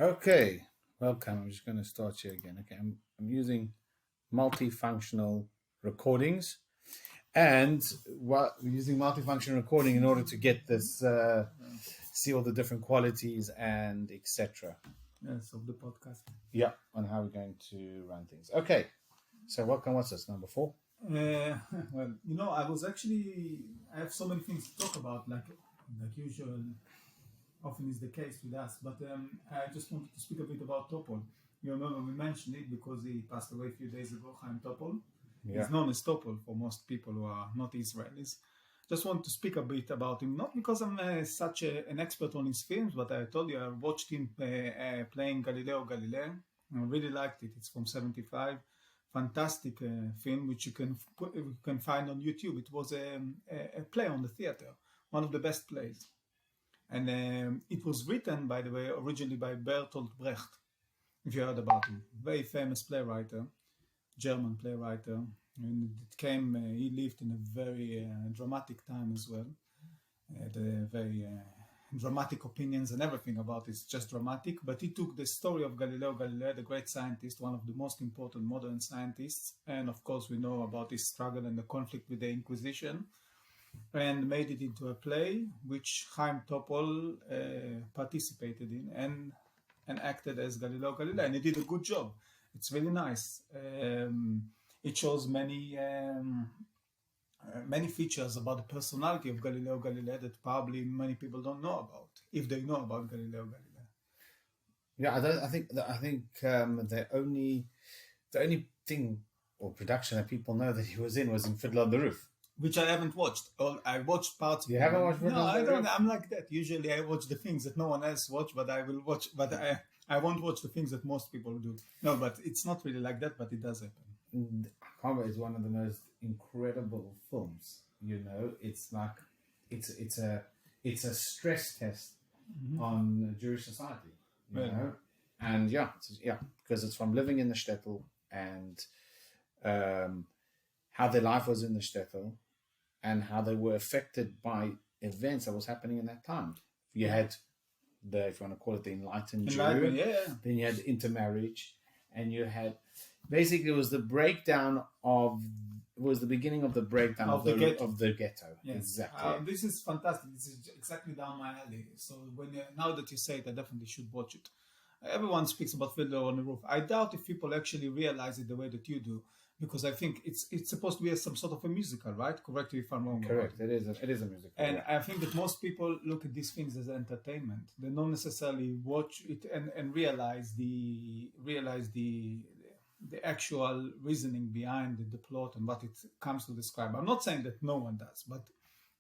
Okay, welcome. I'm just going to start here again. Okay, I'm using multifunctional recordings, and what we're using multifunction recording in order to get this, see all the different qualities and etc. Yes, of the podcast. Yeah, on how we're going to run things. Okay, so welcome. What's this number 4? Well, I have so many things to talk about, like usual, often is the case with us. But I just wanted to speak a bit about Topol. You remember we mentioned it because he passed away a few days ago. Chaim Topol. Yeah. He's known as Topol for most people who are not Israelis. Just want to speak a bit about him, not because I'm an expert on his films, but I told you I watched him playing Galileo Galilei. I really liked it. It's from '75. Fantastic film, which you can find on YouTube. It was a play on the theater, one of the best plays. And it was written, by the way, originally by Bertolt Brecht, if you heard about him. Very famous playwright, German playwright. And he lived in a very dramatic time as well. The very dramatic opinions and everything about it is just dramatic. But he took the story of Galileo Galilei, the great scientist, one of the most important modern scientists. And of course, we know about his struggle and the conflict with the Inquisition, and made it into a play which Chaim Topol participated in and acted as Galileo Galilei, and he did a good job. It's really nice. It shows many features about the personality of Galileo Galilei that probably many people don't know about, if they know about Galileo Galilei. Yeah, I think the only thing or production that people know that he was in Fiddler on the Roof. Which I haven't watched. I watched parts of it. You haven't watched No, I don't. I'm like that. Usually I watch the things that no one else watch, but I will watch. But I won't watch the things that most people do. No, but it's not really like that, but it does happen. Karma is one of the most incredible films. You know, it's like it's a stress test on Jewish society. You know, and because it's from living in the shtetl and how their life was in the shtetl, and how they were affected by events that was happening in that time. You had if you want to call it the enlightened Jew, then you had intermarriage, and you had basically it was the beginning of the breakdown of the ghetto. Yes. Exactly. This is fantastic. This is exactly down my alley. So now that you say it, I definitely should watch it. Everyone speaks about Fiddler on the Roof. I doubt if people actually realize it the way that you do, because I think it's supposed to be some sort of a musical, right? Correct me if I'm wrong. Correct. It is a musical. And I think that most people look at these things as entertainment. They don't necessarily watch it and realize the actual reasoning behind the plot and what it comes to describe. I'm not saying that no one does, but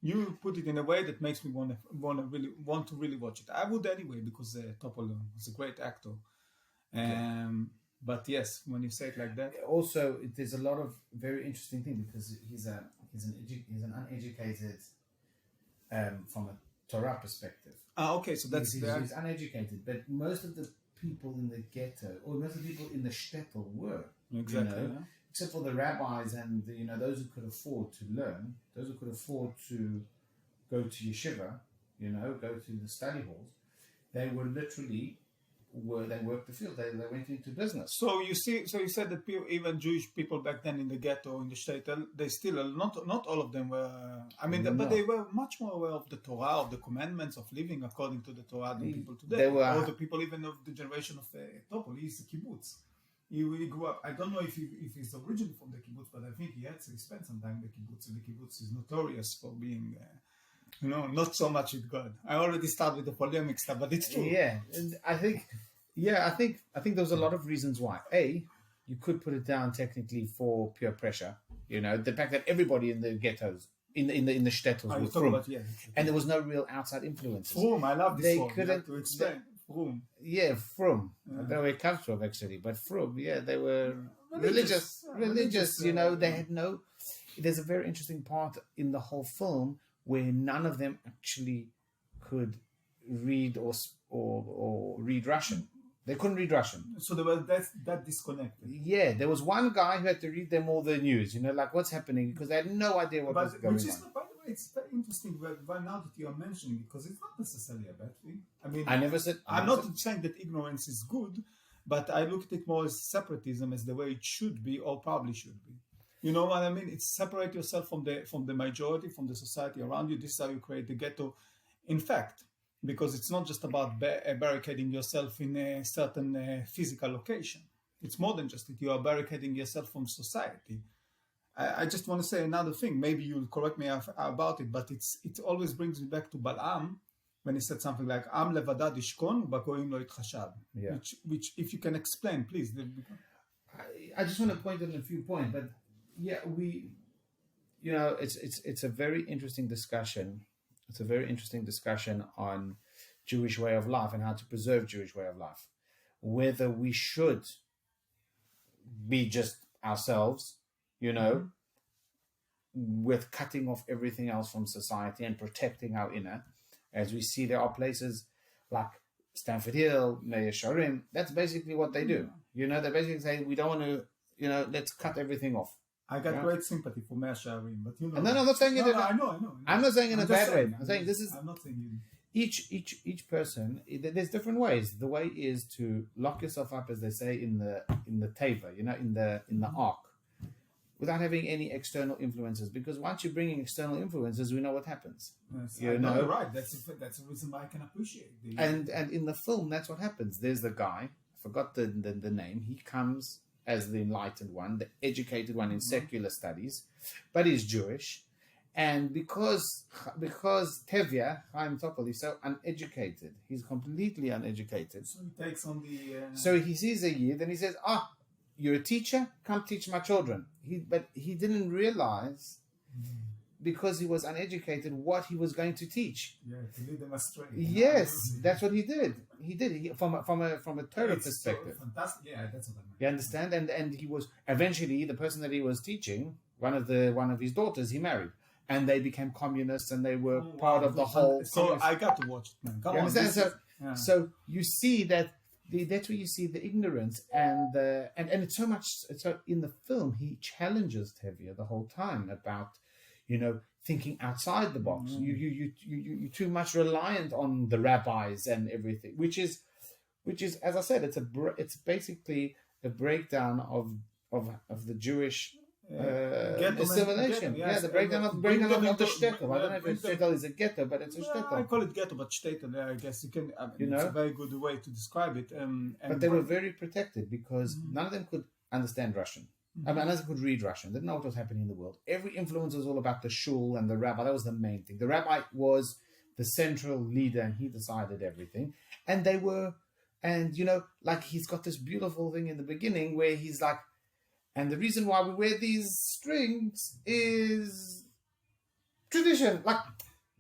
you put it in a way that makes me want to really watch it. I would anyway, because Topol was a great actor. But yes, when you say it like that, also there's a lot of very interesting things, because he's an uneducated from a Torah perspective. Okay, so he's uneducated, but most of the people in the ghetto, or most of the people in the shtetl, were exactly, except for the rabbis and those who could afford to learn, those who could afford to go to yeshiva, go to the study halls. They were literally they worked the field. They went into business. So you said that even Jewish people back then in the ghetto, in the shtetl, they still not all of them were. But they were much more aware of the Torah, of the commandments, of living according to the Torah than people today. Or the people even of the generation of Topol. He's a kibbutz. He grew up. I don't know if he's originally from the kibbutz, but I think he spent some time in the kibbutz. And the kibbutz is notorious for being. Not so much with God. I already start with the polemic stuff, but it's true. Yeah, I think there's a lot of reasons why. You could put it down technically for pure pressure. The fact that everybody in the ghettos, in the shtetls, was frum, and there was no real outside influences. Frum, I love this. They one. couldn't to explain. Frum. Yeah, frum. I don't know where it comes from actually, but frum. Yeah, they were religious. They had no. There's a very interesting part in the whole film where none of them actually could read or read Russian. They couldn't read Russian. So there was that disconnected. Yeah, there was one guy who had to read them all the news, like what's happening, because they had no idea what was going on. By the way, it's very interesting right now that you are mentioning, because it's not necessarily a bad thing. mean, I never said. I'm not saying that ignorance is good, but I look at it more as separatism, as the way it should be or probably should be. You know what I mean? It's separate yourself from the majority, from the society around you. This is how you create the ghetto. In fact, because it's not just about barricading yourself in a certain physical location. It's more than just it. You are barricading yourself from society. I just want to say another thing. Maybe you'll correct me about it, but it always brings me back to Balaam when he said something like "Am levadad ishkon u'bagoyim lo yitchashab." Yeah. Which, if you can explain, please. I just want to point out a few points, but yeah, it's a very interesting discussion. It's a very interesting discussion on Jewish way of life and how to preserve Jewish way of life. Whether we should be just ourselves, with cutting off everything else from society and protecting our inner. As we see, there are places like Stanford Hill, Meir Sharim. That's basically what they do. They basically say, we don't want to, let's cut everything off. I got great sympathy for Meir Sharim, but No, I'm not saying it. I know. I'm not saying in a bad way. I'm saying this is. I'm not saying you. Each person, there's different ways. The way is to lock yourself up, as they say in the teva, in the ark, without having any external influences. Because once you're bringing external influences, we know what happens. Yes, you're right. That's the reason why I can appreciate it. And in the film, that's what happens. There's the guy. I forgot the name. He comes as the enlightened one, the educated one in secular studies, but he's Jewish. And because Tevya, Chaim Topol, is so uneducated, he's completely uneducated. So he takes on the... So he sees a Yid and he says, you're a teacher? Come teach my children. But he didn't realize, because he was uneducated, what he was going to teach. Yeah, to lead them astray. Yes, that's what he did. He from a Torah perspective. So fantastic. Yeah, that's what I mean. You understand? And he was, eventually, the person that he was teaching, one of his daughters, he married. And they became communists, and they were part of the whole. So I got to watch it, man. Come on. Understand? So you see that that's where you see the ignorance and it's so much. So in the film, he challenges Tevye the whole time about, thinking outside the box. You're too much reliant on the rabbis and everything, which is, as I said, it's basically a breakdown of the Jewish. Assimilation. Yes. The breakdown of the shtetl. I don't know if shtetl is a ghetto, but it's a shtetl. I call it ghetto, but shtetl, I guess you can. It's a very good way to describe it. But they were very protected because none of them could understand Russian. None of them could read Russian. They didn't know what was happening in the world. Every influence was all about the shul and the rabbi. That was the main thing. The rabbi was the central leader, and he decided everything. And they were, like he's got this beautiful thing in the beginning where he's like, and the reason why we wear these strings is tradition. Like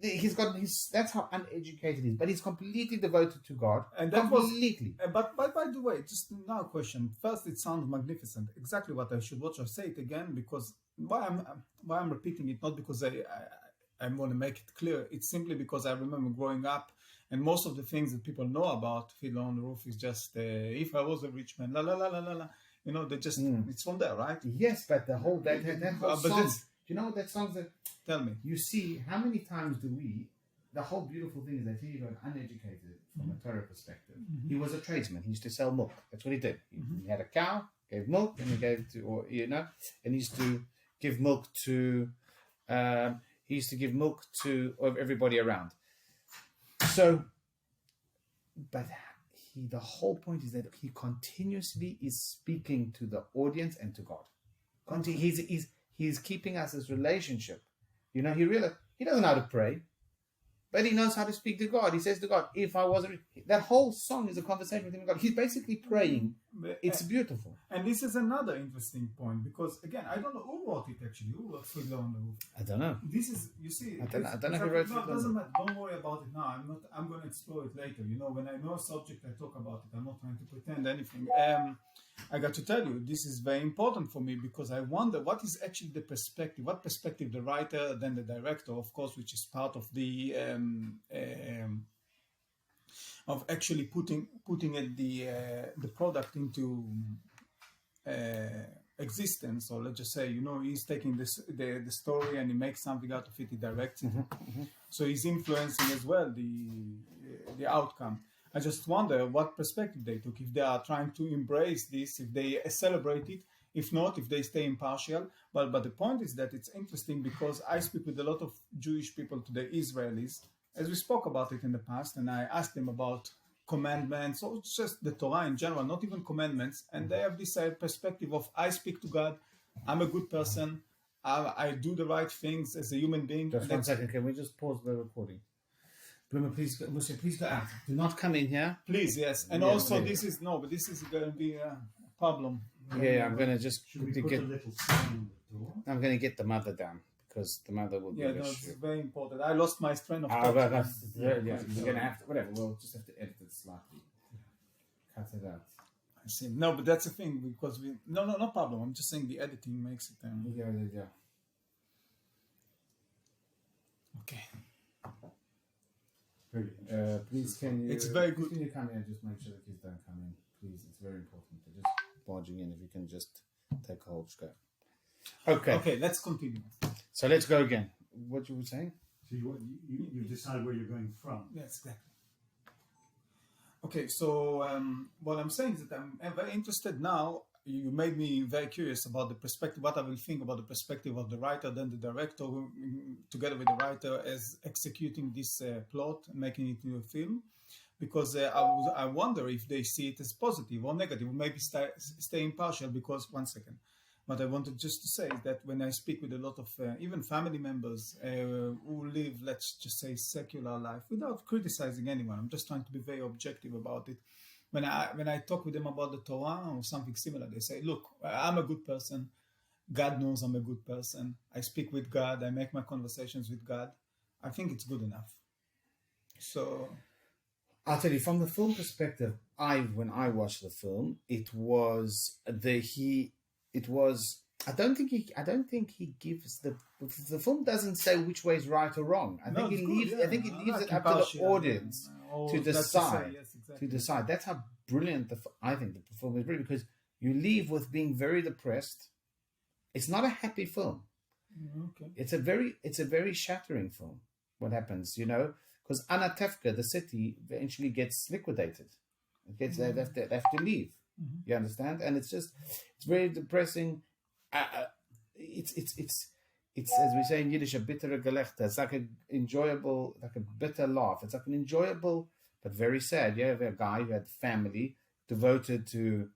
that's how uneducated he is. But he's completely devoted to God. And that completely. But by the way, just now a question. First, it sounds magnificent. Exactly what I should watch. I'll say it again because why I'm repeating it, not because I want to make it clear. It's simply because I remember growing up, and most of the things that people know about Fiddler on the Roof is just if I was a rich man, la la la la la la. They just, it's from there, right? Yes, but the whole, that whole song, do you know what that song's that? Tell me. You see, how many times the whole beautiful thing is that he was uneducated from a Torah perspective. He was a tradesman. He used to sell milk. That's what he did. He had a cow, gave milk, and he gave and he used to give milk to, everybody around. So, but the whole point is that he continuously is speaking to the audience and to God. He's keeping us this relationship. He doesn't know how to pray, but he knows how to speak to God. He says to God, if I wasn't... That whole song is a conversation with him and God. He's basically praying. It's beautiful. And this is another interesting point because, again, I don't know who wrote it actually. Who wrote Fiddler on the Roof? I don't know. This is, you see... I don't know who wrote Fiddler. No, it doesn't matter. Don't worry about it now. I'm going to explore it later. When I know a subject, I talk about it. I'm not trying to pretend anything. I got to tell you, this is very important for me because I wonder what is actually the perspective. What perspective the writer, then the director, of course, which is part of the... of actually putting the product into existence, or let's just say, he's taking the story and he makes something out of it. He directs it, so he's influencing as well the outcome. I just wonder what perspective they took, if they are trying to embrace this, if they celebrate it, if not, if they stay impartial. But the point is that it's interesting because I speak with a lot of Jewish people today, Israelis, as we spoke about it in the past, and I asked them about commandments or just the Torah in general, not even commandments, and they have this perspective of I speak to God, I'm a good person, I do the right things as a human being. Just 1 second, can we just pause the recording? Bluma, please, Moshe, please go out. Do not come in here. Please, yes. And also, this is going to be a problem. Yeah, I'm going to just Put a little sign on the door? I'm going to get the mother down because the mother will be Yeah, no, it's very important. I lost my train of thought. we're going to have to, whatever, we'll just have to edit it slightly. Cut it out. I see. No, but that's the thing, because no problem. I'm just saying the editing makes it. Yeah. Okay. Please, can you? It's very good. Can you come in and just make sure the kids don't come in, please? It's very important. They're just barging in. If you can just take a hold, just go. Okay. Okay, let's continue. So let's go again. What you were saying? So you decide where you're going from. Yes, exactly. Okay, so what I'm saying is that I'm very interested now. You made me very curious about the perspective, what I will think about the perspective of the writer, then the director, who, together with the writer, as executing this plot and making it into a film. Because I wonder if they see it as positive or negative, or maybe stay impartial. Because, 1 second, what I wanted just to say is that when I speak with a lot of even family members who live, let's just say, secular life, without criticizing anyone, I'm just trying to be very objective about it. When I talk with them about the Torah or something similar, they say, look, I'm a good person. God knows I'm a good person. I speak with God. I make my conversations with God. I think it's good enough. So I'll tell you, from the film perspective, when I watched the film, I don't think he gives the film doesn't say which way is right or wrong. I think he leaves it up to the audience to decide. Yes, exactly. To decide. That's how brilliant I think the film is brilliant, because you leave with being very depressed. It's not a happy film. Okay. It's a very shattering film. What happens, because Anatevka, the city, eventually gets liquidated. They have to leave. Mm-hmm. You understand? And it's very depressing. It's as we say in Yiddish, a bittere Gelächter. It's like an enjoyable, like a bitter laugh. It's like an enjoyable but very sad. You have a guy who had family devoted to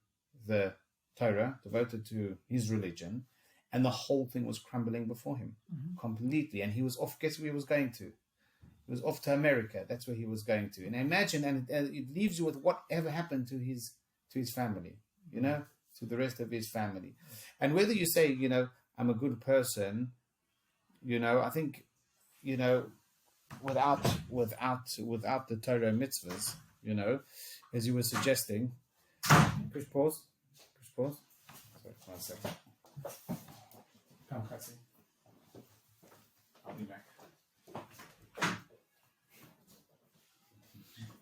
the Torah, devoted to his religion, and the whole thing was crumbling before him completely. And he was off. Guess where he was going to? He was off to America. That's where he was going to. And imagine, and it leaves you with whatever happened to his family, to the rest of his family. And whether you say, I'm a good person, I think, without the Torah mitzvahs, as you were suggesting. Push pause. Sorry, 1 second. Come, Katsi. I'll be back.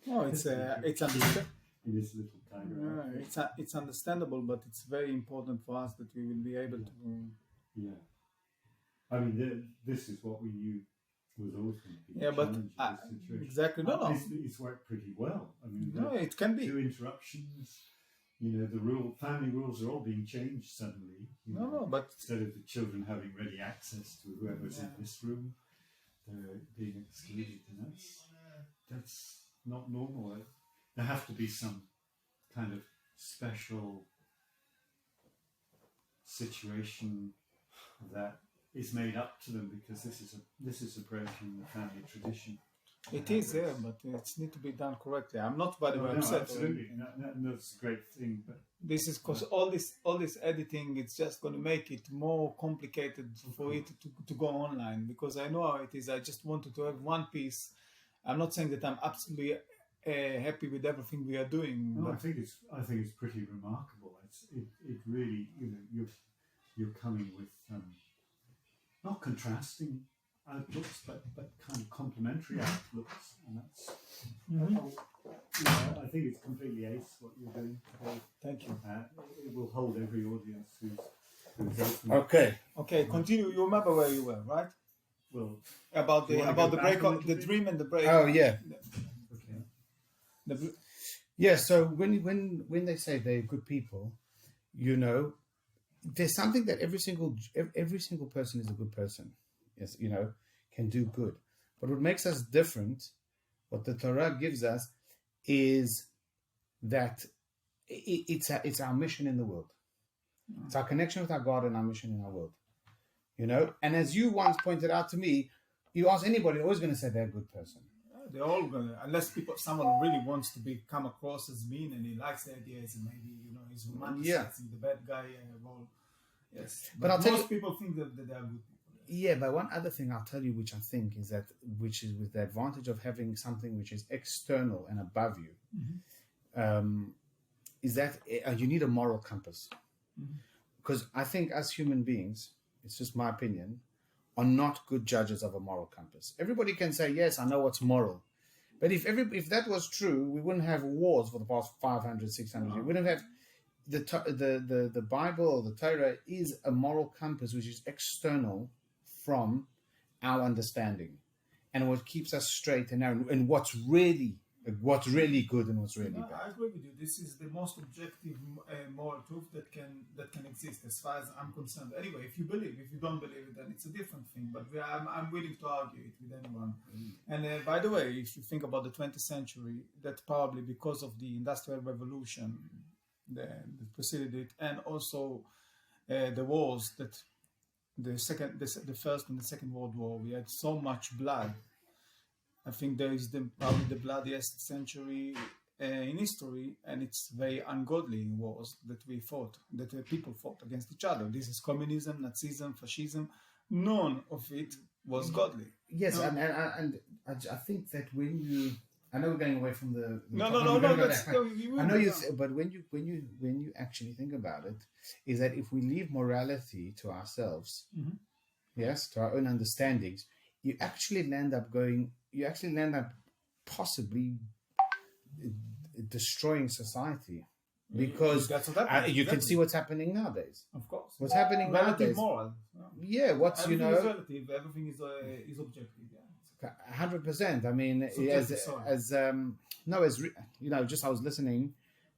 No, it's understandable. In this little tiger. It's understandable, but it's very important for us that we will be able to. Yeah. I mean, this is what we knew was always going to be. Yeah, but situation. exactly. It's worked pretty well. I mean, it can be 2 interruptions. The family rules are all being changed suddenly. But instead of the children having ready access to whoever's in this room, they're being excluded, and that's not normal. There have to be some kind of special situation that is made up to them, because this is a break in the family tradition. It is, yeah, but it needs to be done correctly. I'm not, by the way, upset. Absolutely, that's a great thing. But this is because all this editing, it's just going to make it more complicated for it to go online. Because I know how it is. I just wanted to have one piece. I'm not saying that I'm absolutely happy with everything we are doing. No, but I think it's pretty remarkable. It really, you're coming with not contrasting outlooks, but kind of complementary outlooks, and that's. I think it's completely ace what you're doing. Thank you. It will hold every audience who's open. Okay. Continue. You remember where you were, right? Well, About the break, the dream and the break. Oh yeah. okay. Yeah, so when they say they're good people, you know, there's something that every single person is a good person. Yes, you know, can do good. But what makes us different, what the Torah gives us, is that it's our mission in the world. It's our connection with our God and our mission in our world. You know, and as you once pointed out to me, you ask anybody, they're always going to say they're a good person. They're all gonna, unless someone really wants to come across as mean and he likes the ideas and maybe he's romanticizing the bad guy role. Yes, but most people think that they are good people. Yeah, but one other thing I'll tell you, which I think is that, which is with the advantage of having something which is external and above you, is that you need a moral compass. Because I think as human beings, it's just my opinion, are not good judges of a moral compass. Everybody can say, yes, I know what's moral. But if that was true, we wouldn't have wars for the past 500, 600 years. We wouldn't have the Bible or the Torah is a moral compass which is external from our understanding, and what keeps us straight and narrow, and what's really good and what's really bad. I agree with you. This is the most objective moral truth that can exist, as far as I'm concerned. Anyway, if you don't believe it, then it's a different thing. But I'm willing to argue it with anyone. And by the way, if you think about the 20th century, that probably because of the Industrial Revolution that preceded it, and also the wars that the First and the Second World War, we had so much blood. I think there is probably the bloodiest century in history, and it's very ungodly wars that people fought against each other. This is communism, Nazism, fascism. None of it was godly. Yes, and I think that when you, I know we're going away from the no. I know you, but when you actually think about it, is that if we leave morality to ourselves, yes, to our own understandings, you actually land up possibly destroying society, because you can see what's happening nowadays. Of course, what's happening nowadays. Moral. Yeah, everything is relative. Everything is objective. Yeah, 100%. I mean, just I was listening,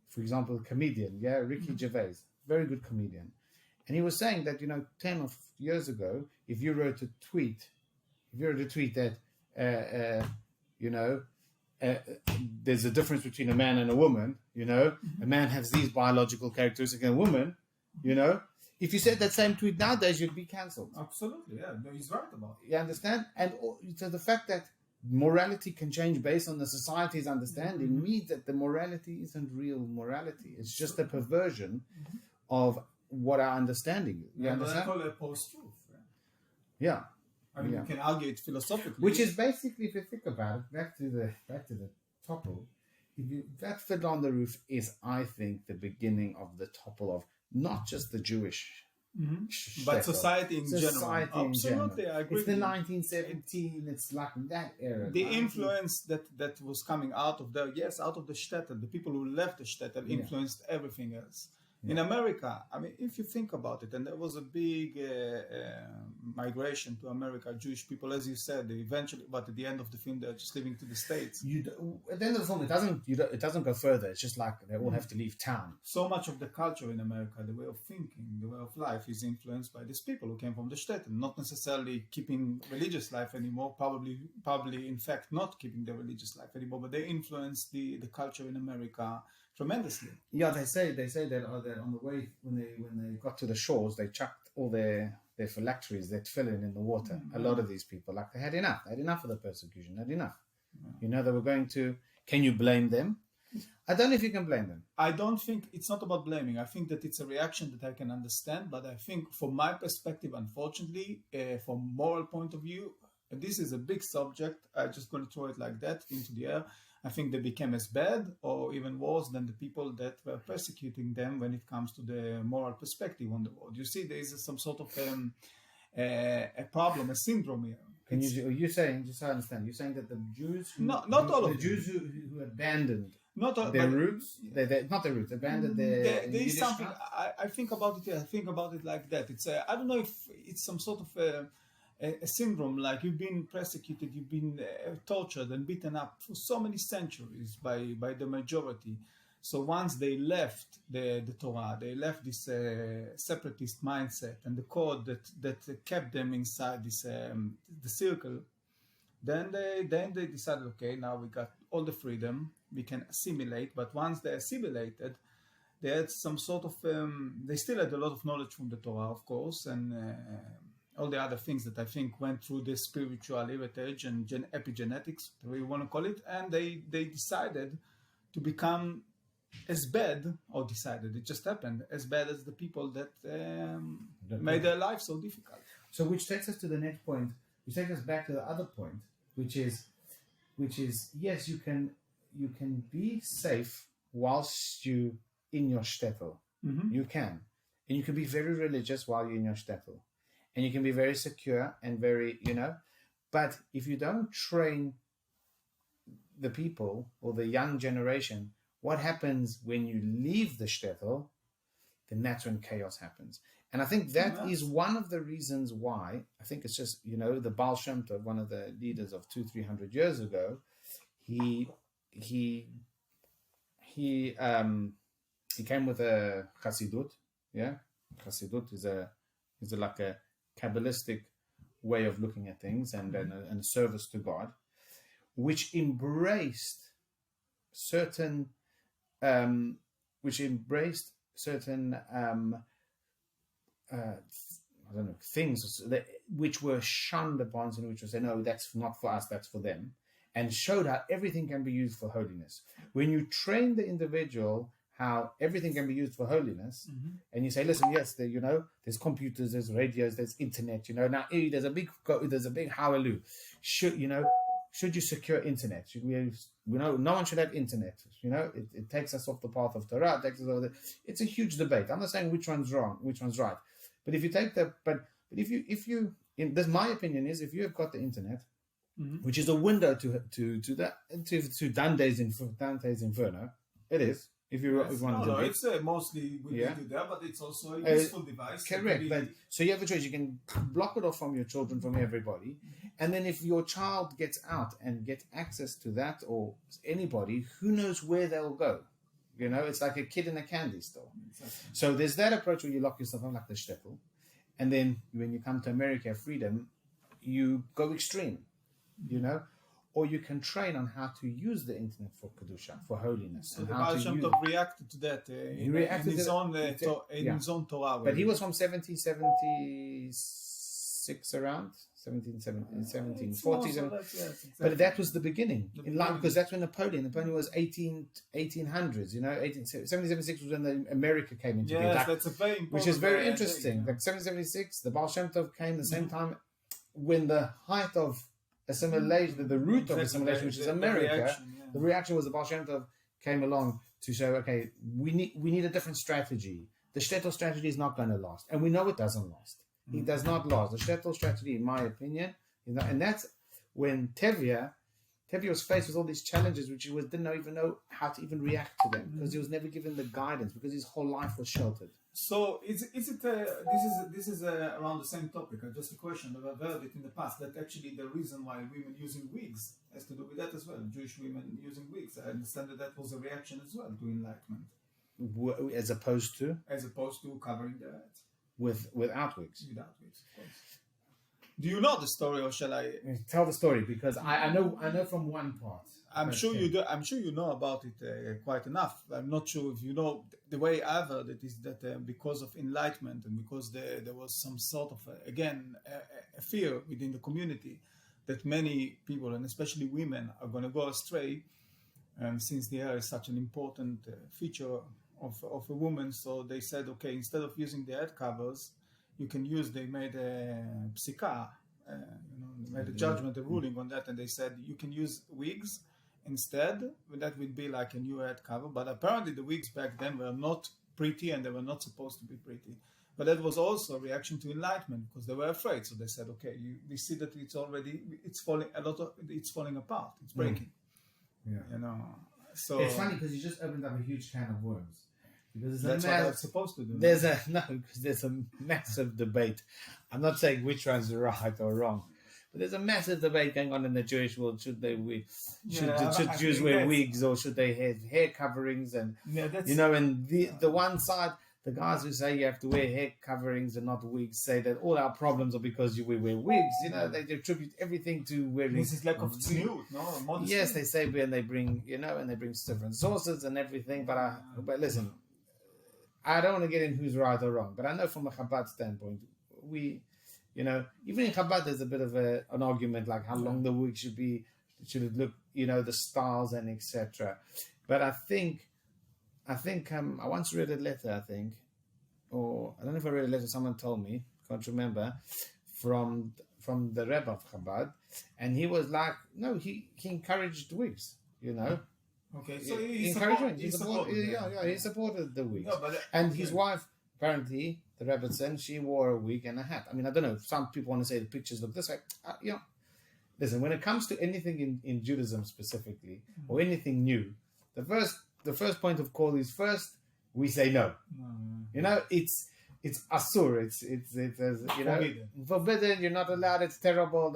for example, a comedian, Ricky Gervais, very good comedian, and he was saying that 10 years ago, if you wrote a tweet that there's a difference between a man and a woman, a man has these biological characteristics and a woman, if you said that same tweet nowadays, you'd be cancelled. Absolutely, yeah. No, he's right about it. You understand? And so the fact that morality can change based on the society's understanding means that the morality isn't real morality. It's just a perversion of what our understanding is. You understand? I call it a post-truth. Yeah. I mean, you can argue it philosophically. Which is basically, if you think about it, back to the topple, that fiddle on the roof is, I think, the beginning of the topple of not just the Jewish, but society in general. Absolutely, I agree. It's the 1917. It's like that era. The influence that was coming out of the shtetl, the people who left the shtetl influenced everything else. In America, I mean, if you think about it, and there was a big migration to America, Jewish people, as you said, they eventually, but at the end of the film, they're just leaving to the States. At the end of the film, it doesn't go further. It's just like they all have to leave town. So much of the culture in America, the way of thinking, the way of life, is influenced by these people who came from the shtetl, not necessarily keeping religious life anymore. Probably, in fact, not keeping the religious life anymore, but they influenced the culture in America tremendously. Yeah, they say that on the way when they got to the shores, they chucked all their phylacteries, their tefillin in the water. A lot of these people, like, they had enough of the persecution, they had enough. They were going to. Can you blame them? I don't know if you can blame them. I don't think it's not about blaming. I think that it's a reaction that I can understand, but I think from my perspective, unfortunately, from moral point of view, and this is a big subject, I'm just going to throw it like that into the air. I think they became as bad or even worse than the people that were persecuting them when it comes to the moral perspective on the world. You see, there is some sort of a problem, a syndrome here. You're saying, just so I understand, you're saying that the Jews who abandoned their roots, abandoned their there is something, I think about it. I think about it like that. It's I don't know if it's some sort of a syndrome like you've been persecuted, you've been tortured and beaten up for so many centuries by the majority. So once they left the Torah, they left this separatist mindset and the code that kept them inside this the circle. Then they decided, okay, now we got all the freedom, we can assimilate. But once they assimilated, they had some sort of they still had a lot of knowledge from the Torah, of course, and all the other things that I think went through the spiritual heritage and epigenetics, whatever you want to call it, and they decided to become as bad, or decided, it just happened, as bad as the people that made their life so difficult. So which takes us to the next point, which takes us back to the other point, which is yes, you can be safe whilst you in your shtetl. Mm-hmm. You can. And you can be very religious while you're in your shtetl. And you can be very secure and very, but if you don't train the people or the young generation, what happens when you leave the shtetl, then that's when chaos happens. And I think that is one of the reasons why, I think it's just, the Baal Shem Tov, one of the leaders of 200-300 years ago, he came with a Chassidut, yeah? Chassidut is like a Kabbalistic way of looking at things and a service to God, which embraced certain things which were shunned upon, and which was say, no, that's not for us, that's for them, and showed how everything can be used for holiness. When you train the individual how everything can be used for holiness, Mm-hmm. and you say, listen, yes, there's computers, there's radios, there's internet, now there's a big hallelujah. Should you secure internet? Should we no one should have internet. It takes us off the path of Torah. It's a huge debate. I'm not saying which one's wrong, which one's right. But if you take this, my opinion is, if you have got the internet, Mm-hmm. which is a window to Dante's Inferno, it is. If you want to do it. It's mostly we do there, but it's also a useful device. Correct. But so you have a choice. You can block it off from your children, from everybody. And then if your child gets out and gets access to that, or anybody, who knows where they'll go? It's like a kid in a candy store. Exactly. So there's that approach where you lock yourself up like the shtetl. And then when you come to America, freedom, you go extreme, or you can train on how to use the internet for kedusha, for holiness. So the Baal Shem Tov reacted to that in his own Torah. But he was from 1776 around, 1740s. But that was the beginning, because that's when Napoleon was 1800s, 1776 was when America came into being. That's a very important, which is very interesting. Like 1776, the Baal Shem Tov came the same time when the height of assimilation, the root of assimilation, which is America, the reaction was the Baal Shem Tov came along to show, okay, we need a different strategy. The shtetl strategy is not going to last, and we know it doesn't last. It does not last. The shtetl strategy, in my opinion, and that's when Tevye was faced with all these challenges, which he didn't even know how to even react to them, because he was never given the guidance, because his whole life was sheltered. So this is around the same topic. Just a question that I've heard it in the past, that actually the reason why women using wigs has to do with that as well. Jewish women using wigs. I understand that was a reaction as well to enlightenment, As opposed to covering their heads without wigs. Without wigs, of course. Do you know the story, or shall I tell the story? Because I know from one part. I'm sure you do. I'm sure you know about it quite enough. I'm not sure if you know. The way I've heard it is that because of enlightenment and because there was some sort of a fear within the community that many people, and especially women, are going to go astray, since the hair is such an important feature of a woman. So they said, okay, instead of using the head covers, you can use. They made a psika, they made a judgment, a ruling on that, and they said you can use wigs instead. That would be like a new head cover. But apparently the wigs back then were not pretty, and they were not supposed to be pretty. But that was also a reaction to enlightenment, because they were afraid. So they said, okay, we see that it's falling apart, it's breaking. Yeah. So it's funny because you just opened up a huge can of worms. Because That's what they're supposed to do. because there's a massive debate. I'm not saying which one's right or wrong, but there's a massive debate going on in the Jewish world. Should Jews wear wigs or should they have hair coverings? And and the one side, the guys who say you have to wear hair coverings and not wigs say that all our problems are because we wear wigs. They attribute everything to wearing. This is lack of tzniut, modesty. Yes, they say, and they bring different sources and everything. But listen, I don't want to get in who's right or wrong. But I know from a Chabad standpoint, even in Chabad, there's a bit of an argument like how long the wig should be, should it look, the styles and etc. But I think I once read a letter, or I don't know if I read a letter, someone told me, can't remember, from the Rebbe of Chabad, and he was like, no, he encouraged wigs, Okay, so he supported the wigs. No, and his wife, apparently, the Rebbe said, she wore a wig and a hat. I mean, I don't know, some people want to say the pictures look this way. Listen, when it comes to anything in Judaism specifically, or anything new, the first point of call is first we say no. It's asur. It's forbidden. You're not allowed. It's terrible.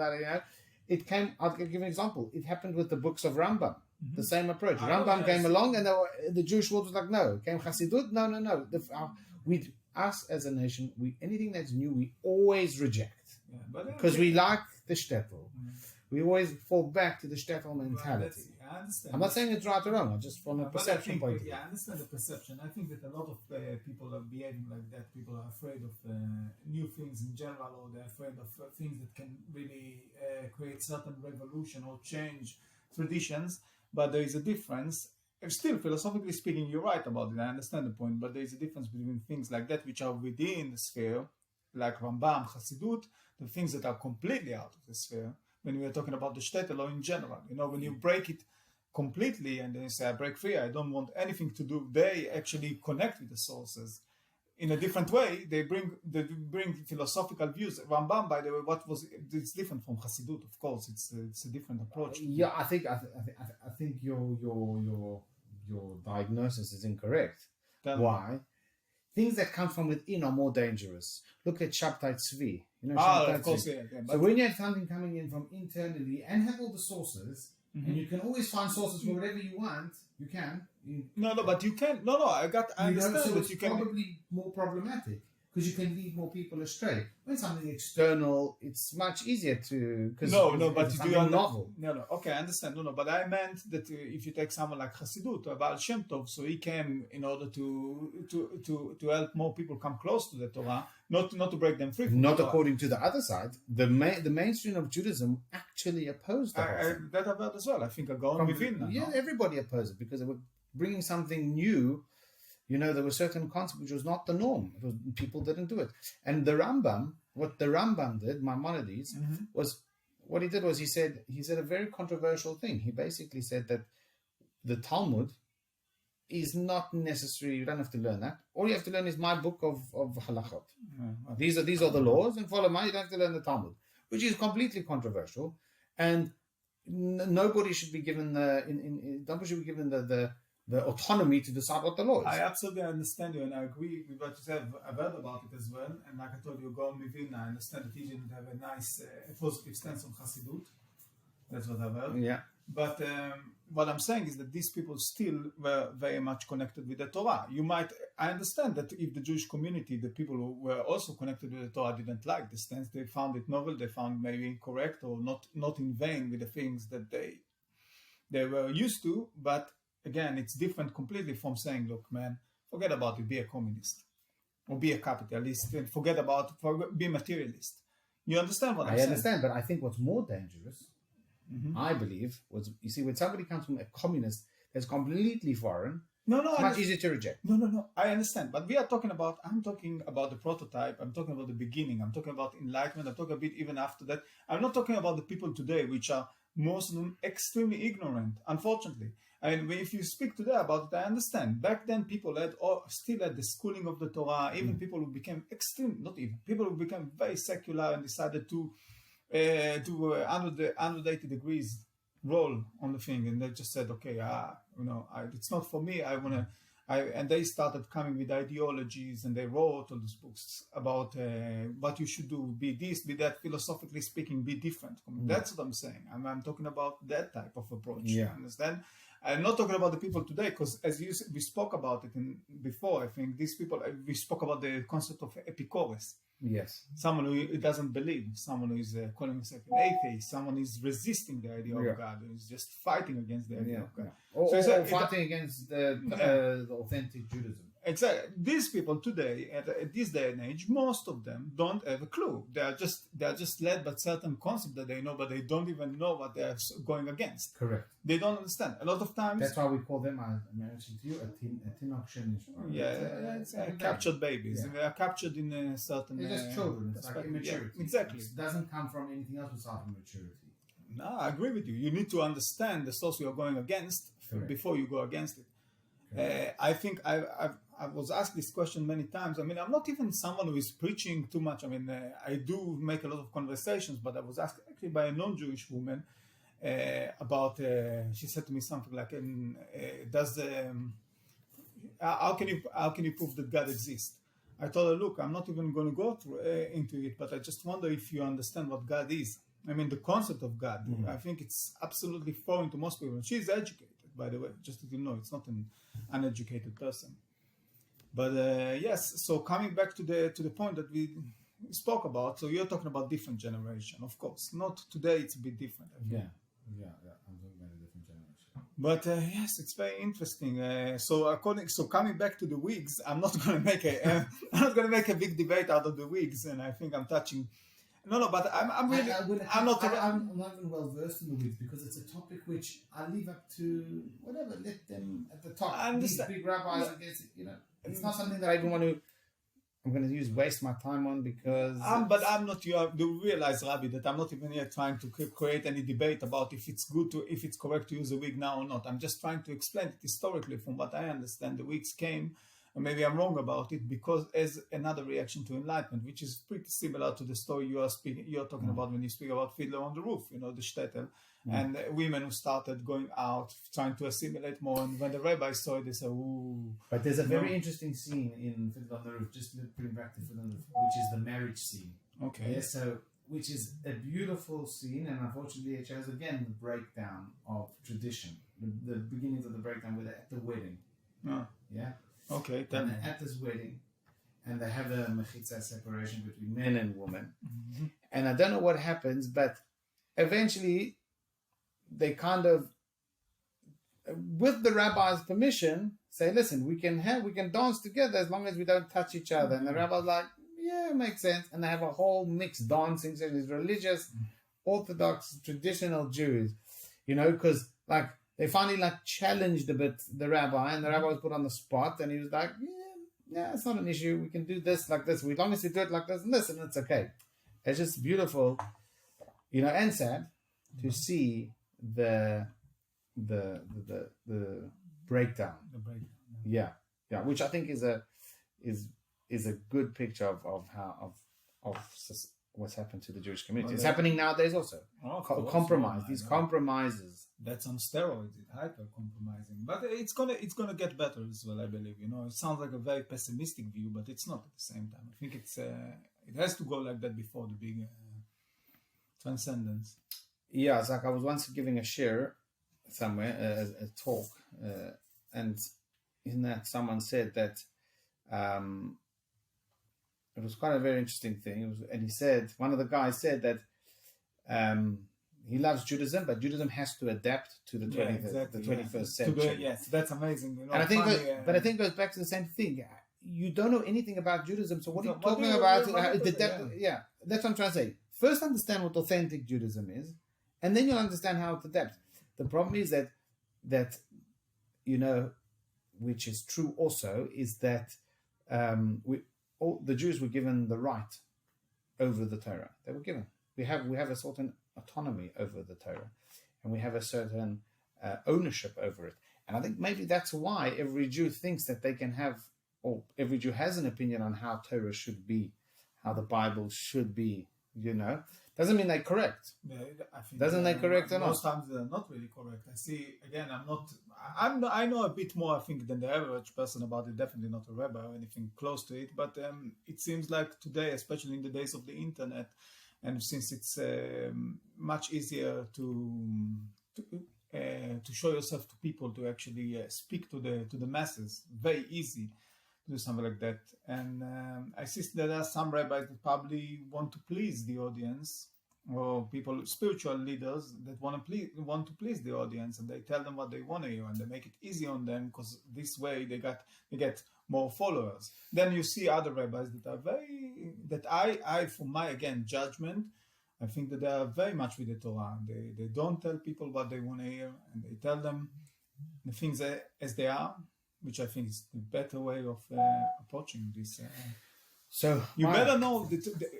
It came. I'll give you an example. It happened with the books of Rambam. The same approach. Rambam came along, and the Jewish world was like, no. Came Hasidut. No. Us as a nation, anything that's new, we always reject because we like the shtetl. We always fall back to the shtetl mentality. I understand. I'm not saying it's right or wrong, just from a perception point of view. I understand the perception. I think that a lot of people are behaving like that. People are afraid of new things in general, or they're afraid of things that can really create certain revolution or change traditions. But there is a difference. Still, philosophically speaking, you're right about it. I understand the point. But there is a difference between things like that, which are within the sphere, like Rambam, Hasidut, the things that are completely out of the sphere, when we are talking about the shtetl or in general. When you break it completely and then you say, I break free, I don't want anything to do, they actually connect with the sources in a different way. They bring philosophical views. Rambam, by the way, it's different from Hasidut, of course. It's a different approach. I think your diagnosis is incorrect. Why? Things that come from within are more dangerous. Look at Shabtai Tzvi. Of course, yeah. So when you have something coming in from internally and have all the sources, and you can always find sources for whatever you want, you can. But you can. I understand so that it's you can. Probably more problematic because you can lead more people astray. When something external, it's much easier to. But you do novel. Okay, I understand. But I meant that if you take someone like Hasidut or Baal Shem Tov, so he came in order to help more people come close to the Torah, not to break them free. Not according to the other side. The mainstream of Judaism actually opposed that. That I've heard as well. I think Gaon within. Everybody opposed it because they were bringing something new. There was certain concept which was not the norm. People didn't do it. And what the Rambam did, Maimonides, was what he did was he said a very controversial thing. He basically said that the Talmud is not necessary. You don't have to learn that. All you have to learn is my book of halachot. These are the laws, and follow mine. You don't have to learn the Talmud, which is completely controversial. And nobody should be given the autonomy to decide what the law is. I absolutely understand you, and I agree with what you said. I've heard about it as well, and like I told you, Gaon Mivin, I understand that he didn't have a nice, positive stance on Hasidut. That's what I've heard. Yeah. But what I'm saying is that these people still were very much connected with the Torah. I understand that if the Jewish community, the people who were also connected with the Torah, didn't like the stance, they found it novel, they found maybe incorrect or not in vain with the things that they were used to, but again, it's different completely from saying, look, man, forget about it, be a communist or be a capitalist, and be materialist. You understand what I'm saying? I understand, but I think what's more dangerous, I believe, was, you see, when somebody comes from a communist that's completely foreign, it's much easier to reject. No, I understand. But I'm talking about the prototype, I'm talking about the beginning, I'm talking about enlightenment, I'm talking a bit even after that. I'm not talking about the people today, which are most of them extremely ignorant, unfortunately. And if you speak today about it, I understand. Back then, people still had the schooling of the Torah. Even people who became people who became very secular and decided to do 180 degrees roll on the thing, and they just said, okay, it's not for me. I And they started coming with ideologies, and they wrote all these books about what you should do, be this, be that, philosophically speaking, be different. That's what I'm saying. I'm talking about that type of approach. Yeah. Understand? I'm not talking about the people today, because as we spoke about it before, I think these people, we spoke about the concept of epicurus. Yes. Someone who doesn't believe, someone who is calling himself an atheist, someone who is resisting the idea of God, who is just fighting against the idea of God. Or fighting against the authentic Judaism. Exactly. These people today, at this day and age, most of them don't have a clue. They are just led by certain concept that they know, but they don't even know what they are going against. Correct. They don't understand. A lot of times. That's why we call them, I mentioned to you, a tinok shenish. It's captured babies. Yeah. They are captured in a certain. They're just children. It's like immaturity. Yeah, exactly. It doesn't come from anything else besides immaturity. No, I agree with you. You need to understand the source you are going against before you go against it. I think I was asked this question many times. I mean, I'm not even someone who is preaching too much. I mean, I do make a lot of conversations, but I was asked actually by a non-Jewish woman about. She said to me something like, how can you prove that God exists? I told her, look, I'm not even going to go into it, but I just wonder if you understand what God is. I mean, the concept of God. Mm-hmm. I think it's absolutely foreign to most people. She's educated, by the way, just so you know, it's not an uneducated person. But yes, so coming back to the point that we spoke about, so you're talking about different generation, of course. Not today, it's a bit different. Yeah, I'm talking about a different generation. But yes, it's very interesting. So coming back to the wigs, I'm not going to make a big debate out of the wigs, and I think I'm touching. No, but I'm really. I'm not even well versed in the wigs because it's a topic which I leave up to whatever. Let them at the top. I understand. These big rabbis, I guess, it's not something that I even want to. I'm going to waste my time on because. But I'm not. You realize, Rabbi, that I'm not even here trying to create any debate about if it's correct to use a wig now or not. I'm just trying to explain it historically from what I understand. The wigs came. Maybe I'm wrong about it because as another reaction to enlightenment, which is pretty similar to the story you're talking about when you speak about Fiddler on the Roof, the shtetl, and women who started going out trying to assimilate more, and when the rabbis saw it, they said, "Ooh." But there's a very interesting scene in Fiddler on the Roof, just putting back to Fiddler on the Roof, which is the marriage scene. Okay. Yeah, so which is a beautiful scene, and unfortunately, it shows again the breakdown of tradition, the beginnings of the breakdown at the wedding. Yeah. Okay. And at this wedding, and they have the mechitza separation between men and women. Mm-hmm. And I don't know what happens, but eventually they kind of, with the rabbi's permission, say, listen, we can dance together as long as we don't touch each other. And the rabbi's like, yeah, makes sense. And they have a whole mixed dancing. So there's religious, Orthodox, traditional Jews, because like, they finally challenged a bit the rabbi, and the rabbi was put on the spot, and he was like, yeah, it's not an issue. We can do this like this. As long as we do it like this and this, and it's okay. It's just beautiful, and sad to see the breakdown. The breakdown. Yeah, which I think is a good picture of what's happened to the Jewish community. It's happening nowadays also. Compromise. These compromises. That's on steroids. It's hyper compromising, but it's gonna get better as well. I believe. It sounds like a very pessimistic view, but it's not at the same time. I think it has to go like that before the big transcendence. Yeah, it's like I was once giving a share somewhere, a talk, and in that someone said that. It was quite a very interesting thing. And he said, one of the guys said that he loves Judaism, but Judaism has to adapt to the 21st century. Yes, that's amazing. And I think, but I think it goes back to the same thing. You don't know anything about Judaism, so what are you talking about? Yeah, that's what I'm trying to say. First, understand what authentic Judaism is, and then you'll understand how it adapts. The problem is that which is true also, is that the Jews were given the right over the Torah. They were given. We have a certain autonomy over the Torah, and we have a certain ownership over it. And I think maybe that's why every Jew thinks that they can have, or every Jew has an opinion on how Torah should be, how the Bible should be, Doesn't mean they're correct. Yeah, I think Doesn't they correct or not? most times they're not really correct. I see. Again, I know a bit more, I think, than the average person about it. Definitely not a rabbi or anything close to it. But it seems like today, especially in the days of the internet, and since it's much easier to show yourself to people, to actually speak to the masses, very easy to do something like that. And I see that there are some rabbis that probably want to please the audience, or people, spiritual leaders that want to please the audience, and they tell them what they want to hear, and they make it easy on them, because this way they get more followers. Then you see other rabbis that are I from my, again, judgment, I think that they are very much with the Torah. They don't tell people what they want to hear, and they tell them the things as they are, which I think is the better way of approaching this. So you better know,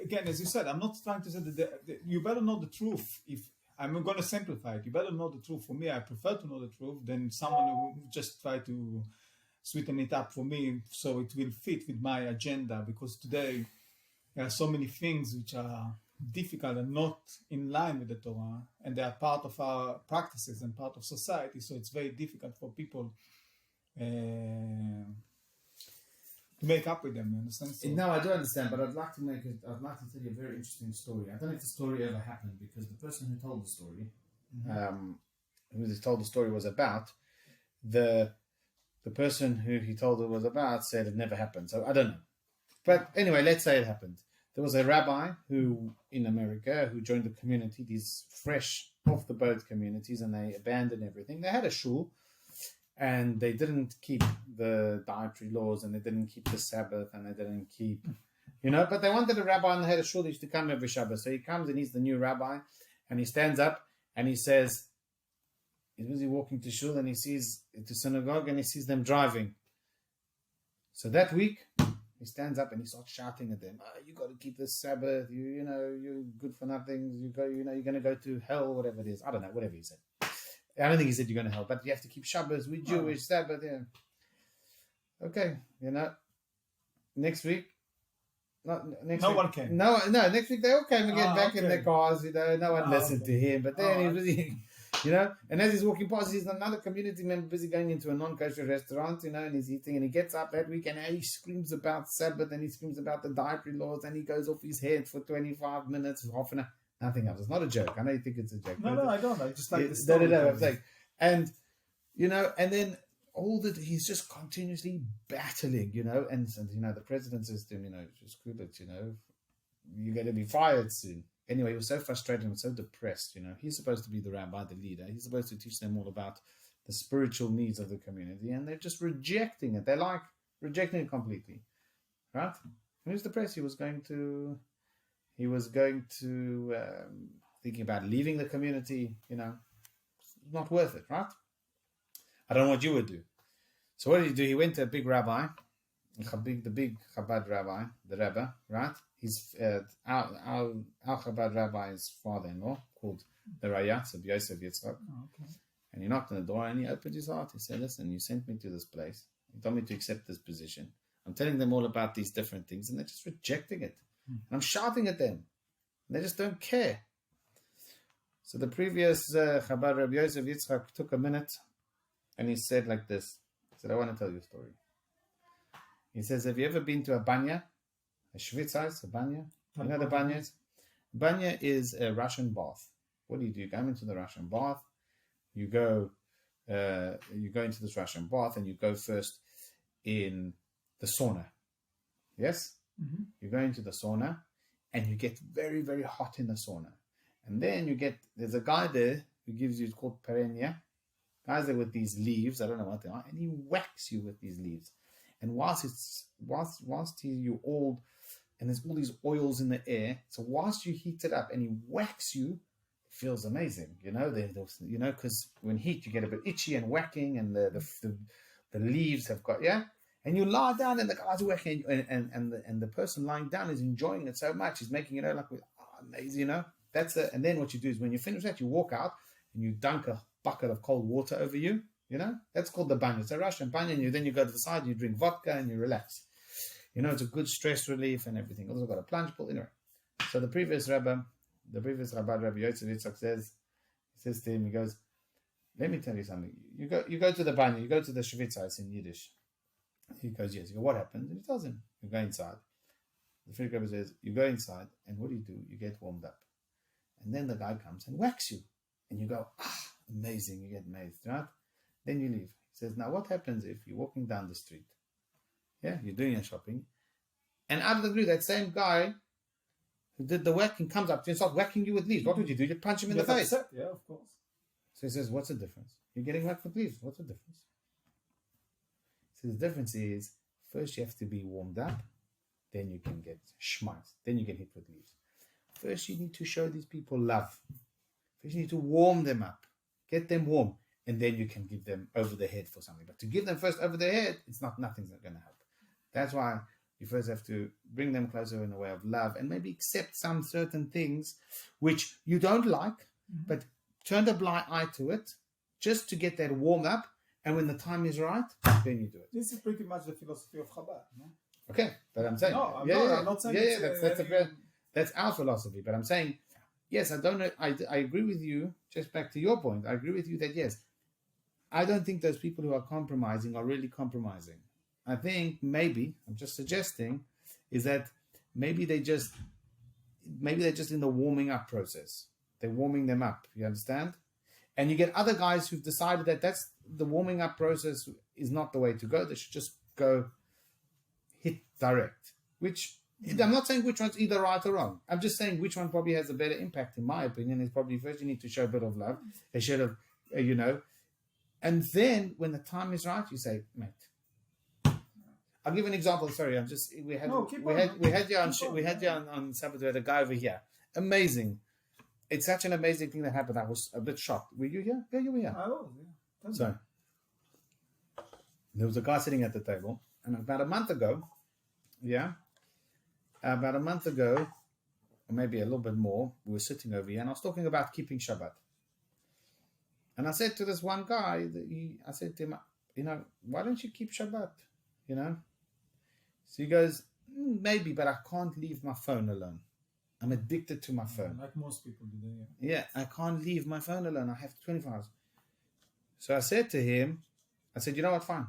again, as you said, I'm not trying to say that you better know the truth. If I'm going to simplify it, you better know the truth. For me, I prefer to know the truth than someone who just try to sweeten it up for me so it will fit with my agenda, because today there are so many things which are difficult and not in line with the Torah, and they are part of our practices and part of society, so it's very difficult for people to make up with them. You understand? So, no, I do understand, but I'd like to tell you a very interesting story. I don't know if the story ever happened, because the person who told the story, who told the story was about, the person who he told it was about said it never happened. So I don't know. But anyway, let's say it happened. There was a rabbi who in America who joined the community, these fresh off the boat communities, and they abandoned everything. They had a shul, and they didn't keep the dietary laws, and they didn't keep the Sabbath, and they didn't keep, but they wanted a rabbi, and they had a shul that used to come every Shabbat. So he comes and he's the new rabbi, and he stands up and he says, he's busy walking to shul, and he sees to synagogue, and he sees them driving. So that week, he stands up and he starts shouting at them, you got to keep this Sabbath, you're good for nothing, you're going to go to hell, whatever it is. I don't know, whatever he said. I don't think he said you're going to hell, but you have to keep Shabbos, we Jewish, Sabbath, yeah. Okay, next week, next week they all came again back in their cars, no one listened to him, but then he was busy, and as he's walking past, he's another community member busy going into a non-kosher restaurant, and he's eating, and he gets up that week and he screams about Sabbath, and he screams about the dietary laws, and he goes off his head for 25 minutes, half an hour, nothing else. It's not a joke. I know you think it's a joke. No, I don't. I just like the story. I'm saying. And, and then he's just continuously battling, and the president says to him, just cool it, you're going to be fired soon. Anyway, he was so frustrated and so depressed, He's supposed to be the rabbi, the leader. He's supposed to teach them all about the spiritual needs of the community, and they're just rejecting it. They're like rejecting it completely, right? He was depressed. He was going to thinking about leaving the community, it's not worth it, right? I don't know what you would do. So what did he do? He went to a big rabbi, the big Chabad rabbi, the Rebbe, right? He's our Chabad rabbi's father-in-law, called the Rayatz of Yosef Yitzchak. Oh, okay. And he knocked on the door and he opened his heart. He said, listen, you sent me to this place. You told me to accept this position. I'm telling them all about these different things, and they're just rejecting it. And I'm shouting at them. They just don't care. So the previous Chabad Rabbi Yosef Yitzchak took a minute and he said like this. He said, I want to tell you a story. He says, have you ever been to a banya? A schwitzhaus, a banya? You know the banyas? Banya is a Russian bath. What do? You go into the Russian bath. You go into this Russian bath and you go first in the sauna. Yes? Mm-hmm. You go into the sauna and you get very, very hot in the sauna. And then there's a guy there who gives you, it's called perenya. Guys there with these leaves, I don't know what they are, and he whacks you with these leaves. And whilst you all, and there's all these oils in the air, so whilst you heat it up and he whacks you, it feels amazing, because when heat you get a bit itchy and whacking, and the leaves have got, and you lie down and the guy's whacking, and the person lying down is enjoying it so much, he's making it amazing, That's it. And then what you do is when you finish that, you walk out and you dunk a bucket of cold water over you. That's called the banya. It's a Russian banya. And then you go to the side, you drink vodka and you relax. It's a good stress relief and everything. Also got a plunge pool. Anyway, so the previous Rebbe the previous Chabad Rabbi Yosef Yitzchak says to him, he goes, let me tell you something. You go to the banya, you go to the Shvitzah in Yiddish. He goes, yes. He goes, what happened? And he tells him, you go inside. The Frierdiker Rebbe says, you go inside, and what do? You get warmed up. And then the guy comes and whacks you. And you go, amazing, you get amazed, right? Then you leave. He says, now what happens if you're walking down the street? Yeah, you're doing your shopping. And out of the blue, that same guy who did the whacking comes up to you and starts whacking you with leaves. What would you do? You'd punch him in the face. Upset. Yeah, of course. So he says, what's the difference? You're getting whacked with leaves. What's the difference? So the difference is, first you have to be warmed up, then you can get schmeiz, then you get hit with leaves. First you need to show these people love. First you need to warm them up, get them warm, and then you can give them over the head for something. But to give them first over the head, nothing's going to help. That's why you first have to bring them closer in a way of love and maybe accept some certain things which you don't like, but turn a blind eye to it just to get that warmed up. And when the time is right, then you do it. This is pretty much the philosophy of Chabad, no? Okay, but I'm saying, I'm not saying that's our philosophy. But I'm saying, yes, I don't know. I agree with you. Just back to your point, I agree with you that yes, I don't think those people who are compromising are really compromising. I think maybe I'm just suggesting is that maybe they're just in the warming up process. They're warming them up. You understand? And you get other guys who've decided that that's the warming up process is not the way to go. They should just go hit direct. Which I'm not saying which one's either right or wrong. I'm just saying which one probably has a better impact, in my opinion. Is probably first you need to show a bit of love, a shade of, and then when the time is right, you say, mate. I'll give an example. Sorry, we had you on Sabbath. We had a guy over here. Amazing. It's such an amazing thing that happened. I was a bit shocked. Were you here? Yeah, you were here. I was, yeah. So, there was a guy sitting at the table, and about a month ago, or maybe a little bit more, we were sitting over here, and I was talking about keeping Shabbat. And I said to this one guy, I said to him, why don't you keep Shabbat? So he goes, maybe, but I can't leave my phone alone. I'm addicted to my phone. Like most people do, yeah. Yeah, I can't leave my phone alone. I have 24 hours. So I said to him, you know what, fine.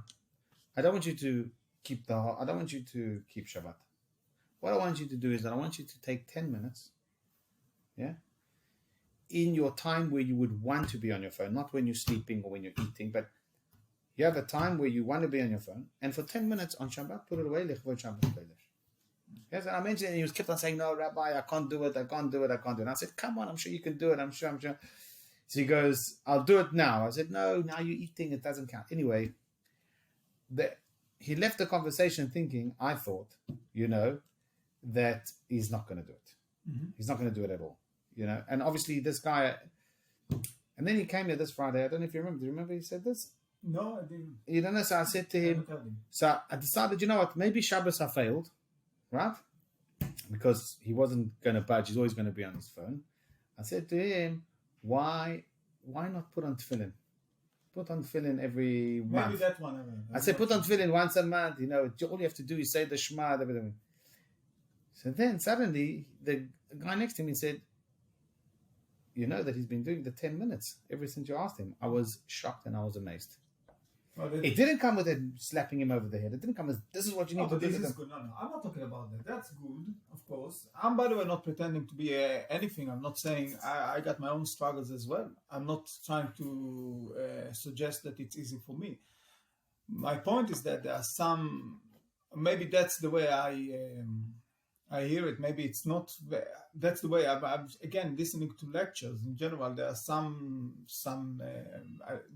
I don't want you to keep Shabbat. What I want you to do is that I want you to take 10 minutes, in your time where you would want to be on your phone, not when you're sleeping or when you're eating, but you have a time where you want to be on your phone, and for 10 minutes on Shabbat, put it away, Lechvod Shabbat Kodesh. Yes, and I mentioned it, and he was kept on saying, no, Rabbi, I can't do it. And I said, come on, I'm sure you can do it. I'm sure. So he goes, I'll do it now. I said, no, now you're eating, it doesn't count. Anyway, he left the conversation thinking, I thought, that he's not going to do it. Mm-hmm. He's not going to do it at all. And obviously this guy, and then he came here this Friday. I don't know if you remember. Do you remember he said this? No, I didn't. You don't know, so I said to him, so I decided, you know what, maybe Shabbos I failed, right? Because he wasn't going to budge. He's always going to be on his phone. I said to him, why not put on tefillin? Put on tefillin every month. Maybe that one. I said, put on tefillin once a month. All you have to do is say the Shema, everything. So then suddenly the guy next to me said, you know that he's been doing the 10 minutes ever since you asked him. I was shocked and I was amazed. Well, it didn't come with it slapping him over the head. It didn't come as, this is what you need to do. This is good. No, I'm not talking about that. That's good, of course. I'm, by the way, not pretending to be anything. I'm not saying I got my own struggles as well. I'm not trying to suggest that it's easy for me. My point is that there are some, maybe that's the way I hear it. Maybe it's not. That's the way I'm again listening to lectures in general. There are some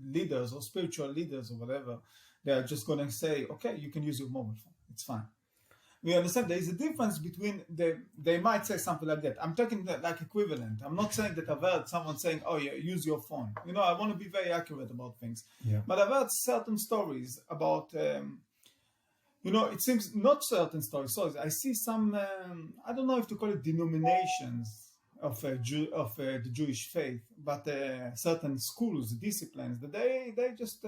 leaders or spiritual leaders or whatever. They are just going to say, "Okay, you can use your mobile phone. It's fine." We understand there is a difference between they might say something like that. I'm taking that like equivalent. I'm not saying that I've heard someone saying, "Oh, yeah, use your phone." I want to be very accurate about things. Yeah. But I've heard certain stories about. It seems not certain stories. So I see some, I don't know if to call it denominations of the Jewish faith, but certain schools, disciplines, that they just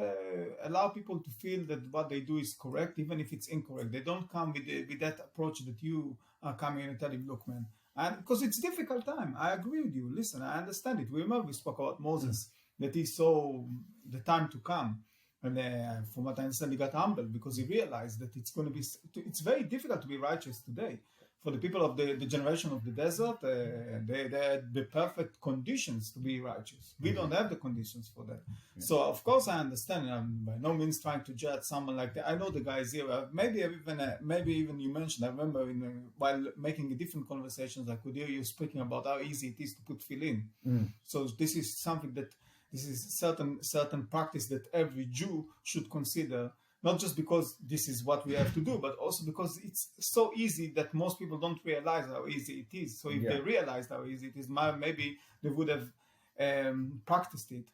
allow people to feel that what they do is correct, even if it's incorrect. They don't come with that approach that you are coming and telling, look, man, And because it's difficult time, I agree with you. Listen, I understand it. We remember we spoke about Moses, that he saw the time to come. And from what I understand, he got humbled because he realized that it's very difficult to be righteous today. For the people of the generation of the desert, they had the perfect conditions to be righteous. We don't have the conditions for that. Yeah. So, of course, I understand. I'm by no means trying to judge someone like that. I know the guys here. Maybe even you mentioned, I remember while making different conversations, I could hear you speaking about how easy it is to put tefillin. So this is something that, this is certain practice that every Jew should consider. Not just because this is what we have to do, but also because it's so easy that most people don't realize how easy it is. So if they realized how easy it is, maybe they would have practiced it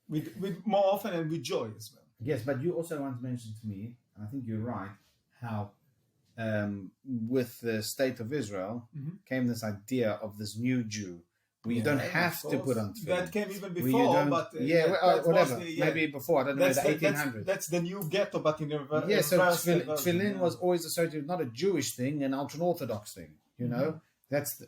with more often and with joy as well. Yes, but you also once mentioned to me, and I think you're right, how with the state of Israel came this idea of this new Jew. We don't have to put on tefillin. That came even before, but whatever. Maybe before. I don't know, the 1800s. That's the new ghetto, but in a so tefillin was always associated with not a Jewish thing, an ultra-Orthodox thing. You know, that's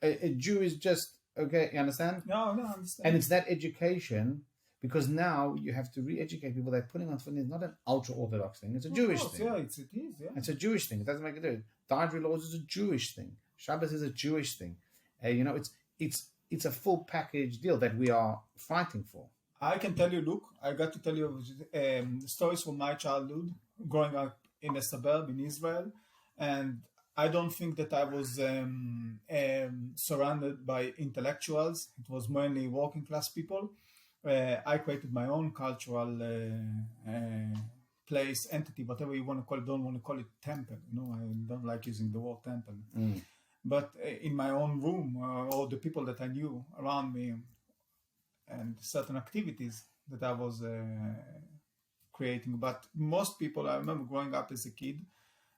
a Jew is just okay. You understand? No, I understand. And it's that education, because now you have to re-educate people that putting on tefillin is not an ultra-Orthodox thing. It's a Jewish thing. Yeah, it is. Yeah, it's a Jewish thing. It doesn't make a difference. Dietary laws is a Jewish thing. Shabbos is a Jewish thing. It's a full package deal that we are fighting for. I can tell you, look, I got to tell you stories from my childhood, growing up in a suburb in Israel, and I don't think that I was surrounded by intellectuals. It was mainly working class people. I created my own cultural place, entity, whatever you want to call it. Don't want to call it temple. I don't like using the word temple. But in my own room, or the people that I knew around me, and certain activities that I was creating. But most people, I remember growing up as a kid,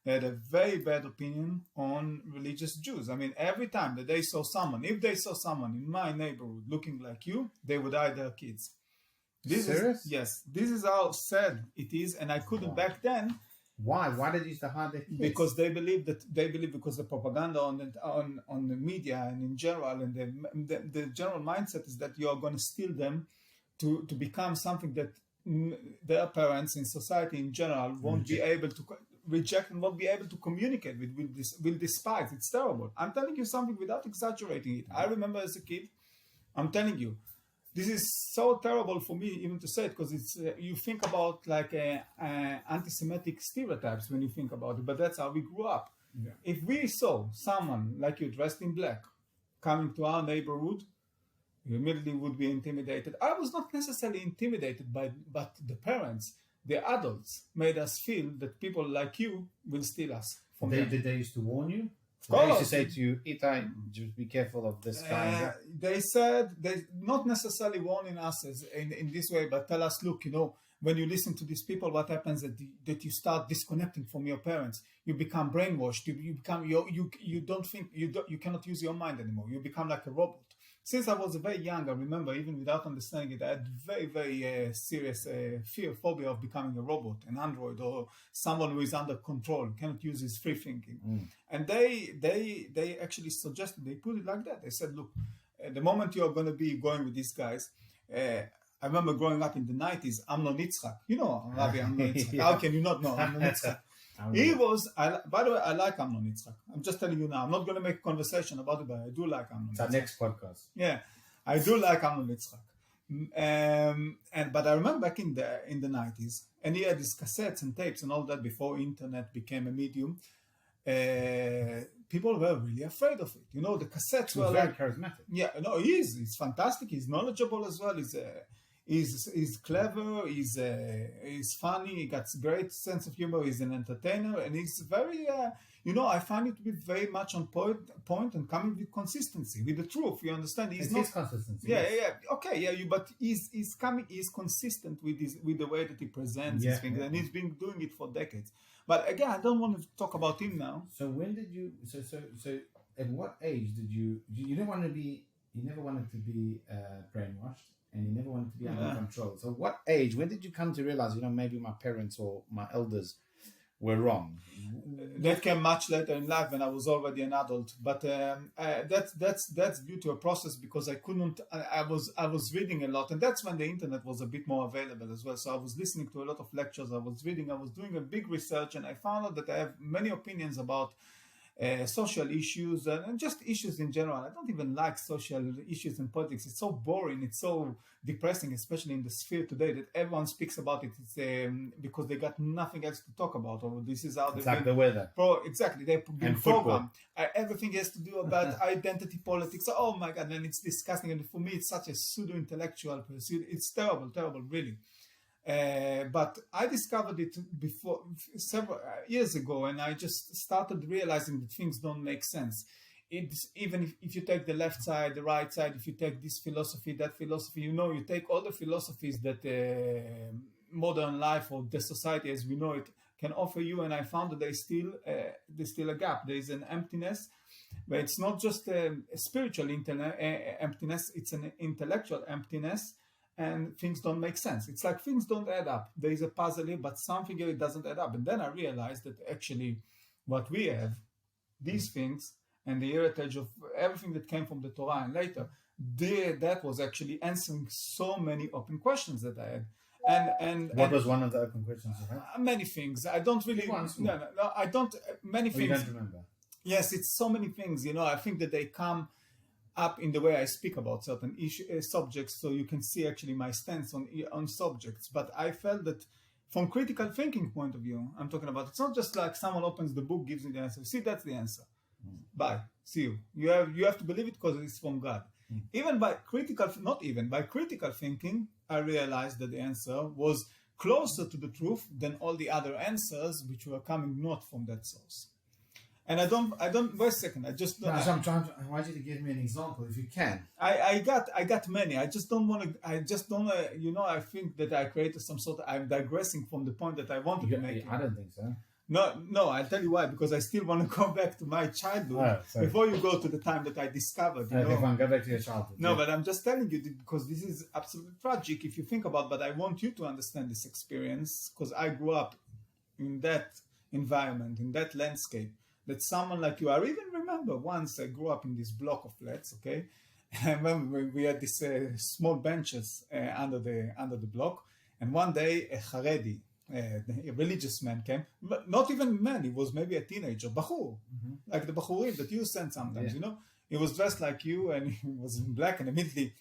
they had a very bad opinion on religious Jews. I mean, every time that they saw someone, if they saw someone in my neighborhood looking like you, they would hide their kids. Serious? Yes. This is how sad it is, and I couldn't back then. Why? Why did you hide their kids? Because they believe because the propaganda on the media and in general, and the general mindset is that you are going to steal them to become something that their parents in society in general won't be able to reject and won't be able to communicate will despise. It's terrible. I'm telling you something without exaggerating it. I remember as a kid, I'm telling you, this is so terrible for me even to say it, because it's you think about like anti-Semitic stereotypes when you think about it, but that's how we grew up. Yeah. If we saw someone like you dressed in black coming to our neighborhood, you immediately would be intimidated. I was not necessarily intimidated but the parents, the adults, made us feel that people like you will steal us from them. Did they used to warn you? They used to say to you, Itai, just be careful of this guy. They said, they not necessarily warning us in this way, but tell us, look, when you listen to these people, what happens that you start disconnecting from your parents. You become brainwashed. You become you don't think, you cannot use your mind anymore. You become like a robot. Since I was very young, I remember, even without understanding it, I had very, very serious phobia of becoming a robot, an android, or someone who is under control, cannot use his free thinking. And they actually suggested, they put it like that. They said, look, the moment you're going to be going with these guys, I remember growing up in the 90s, Amnon Yitzchak. Rabbi Amnon Yitzchak. How can you not know Amnon Yitzchak? He was, by the way, I like Amnon Yitzchak. I'm just telling you now. I'm not going to make a conversation about it, but I do like Amnon Yitzchak. It's our next podcast. Yeah, I do like Amnon Yitzchak. But I remember back in the 90s, and he had his cassettes and tapes and all that before internet became a medium. People were really afraid of it. The cassettes were very charismatic. Yeah, no, he is. He's fantastic. He's knowledgeable as well. He's clever, he's funny, he got great sense of humor, he's an entertainer, and he's very, I find it to be very much on point and coming with consistency, with the truth, you understand? He's not consistency. Yeah, okay, but he's consistent with the way that he presents his things, and he's been doing it for decades. But again, I don't want to talk about him now. So when did you, so at what age did you never wanted to be brainwashed? And you never wanted to be under control. So what age, when did you come to realize, maybe my parents or my elders were wrong? That came much later in life when I was already an adult. But that's due to a process because I couldn't. I was reading a lot, and that's when the internet was a bit more available as well. So I was listening to a lot of lectures. I was reading. I was doing a big research, and I found out that I have many opinions about social issues and just issues in general. I don't even like social issues and politics. It's so boring. It's so depressing, especially in the sphere today, that everyone speaks about it. It's because they got nothing else to talk about, or this is how it's like the weather. Exactly, they've been programmed. Everything has to do about identity politics. Oh my God, and it's disgusting. And for me, it's such a pseudo-intellectual pursuit. It's terrible, terrible, really. But I discovered it before several years ago, and I just started realizing that things don't make sense. It's even if you take the left side, the right side, if you take this philosophy, that philosophy, you take all the philosophies that modern life or the society as we know it can offer you, and I found that there's still a gap. There is an emptiness, but it's not just a spiritual emptiness; it's an intellectual emptiness. And things don't make sense. It's like things don't add up. There is a puzzle here, but something here doesn't add up. And then I realized that actually what we have, these things, and the heritage of everything that came from the Torah and later, that was actually answering so many open questions that I had. And what was one of the open questions you had? Many things. I don't really. No, I don't. Many things. You don't remember? Yes, it's so many things. I think that they come up in the way I speak about certain subjects, so you can see actually my stance on subjects. But I felt that from critical thinking point of view, I'm talking about, it's not just like someone opens the book, gives me the answer. See, that's the answer. Bye. See you. You have to believe it because it's from God. Even by critical thinking, I realized that the answer was closer to the truth than all the other answers, which were coming not from that source. And I don't. Wait a second. I just. I want you to give me an example, if you can. I got many. I just don't want to. I think that I created some sort of. I'm digressing from the point that I wanted to make. I don't think so. No. I'll tell you why. Because I still want to go back to my childhood before you go to the time that I discovered. Okay, fine. Go back to your childhood. No, but I'm just telling you because this is absolutely tragic if you think about. But I want you to understand this experience because I grew up in that environment, in that landscape. That someone like you, I even remember once I grew up in this block of flats, okay? And when we had these small benches under the block, and one day a Haredi, a religious man came, but not even man, he was maybe a teenager, Bahur, like the Bahurim that you send sometimes, He was dressed like you and he was in black and immediately,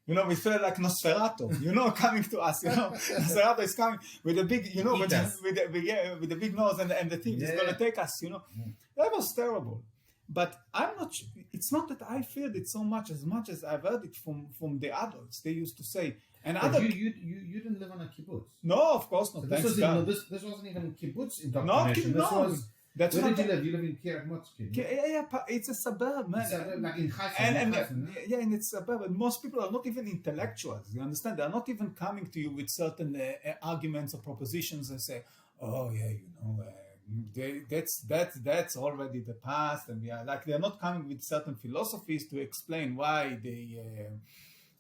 we felt like Nosferatu, coming to us, Nosferatu is coming with a big, with the big nose and the thing is going to take us, That was terrible. But it's not that I feared it so much as I've heard it from the adults. They used to say, and you didn't live on a kibbutz. No, of course not. So this wasn't even kibbutz indoctrination. Where did you live? You live in Kiryat Motzkin. Yeah, it's a suburb, man. Like in Haifa. And it's a suburb. And most people are not even intellectuals. You understand? They're not even coming to you with certain arguments or propositions and say, "Oh yeah, that's already the past." And they're not coming with certain philosophies to explain why they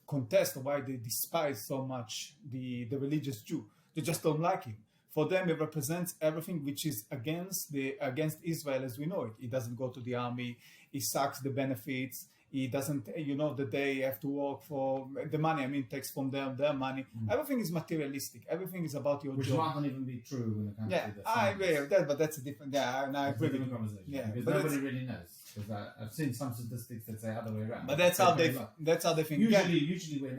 contest or why they despise so much the religious Jew. They just don't like him. For them, it represents everything which is against Israel as we know it. He doesn't go to the army. He sucks the benefits. He doesn't, that they have to work for the money. Takes from their money. Everything is materialistic. Everything is about your which job. Which might not even be true when it comes to the I agree with that, but that's a different. Yeah, and I agree with you. Conversation. Yeah, because nobody really knows. Because I've seen some statistics that say other way around. But that's how they think. Usually when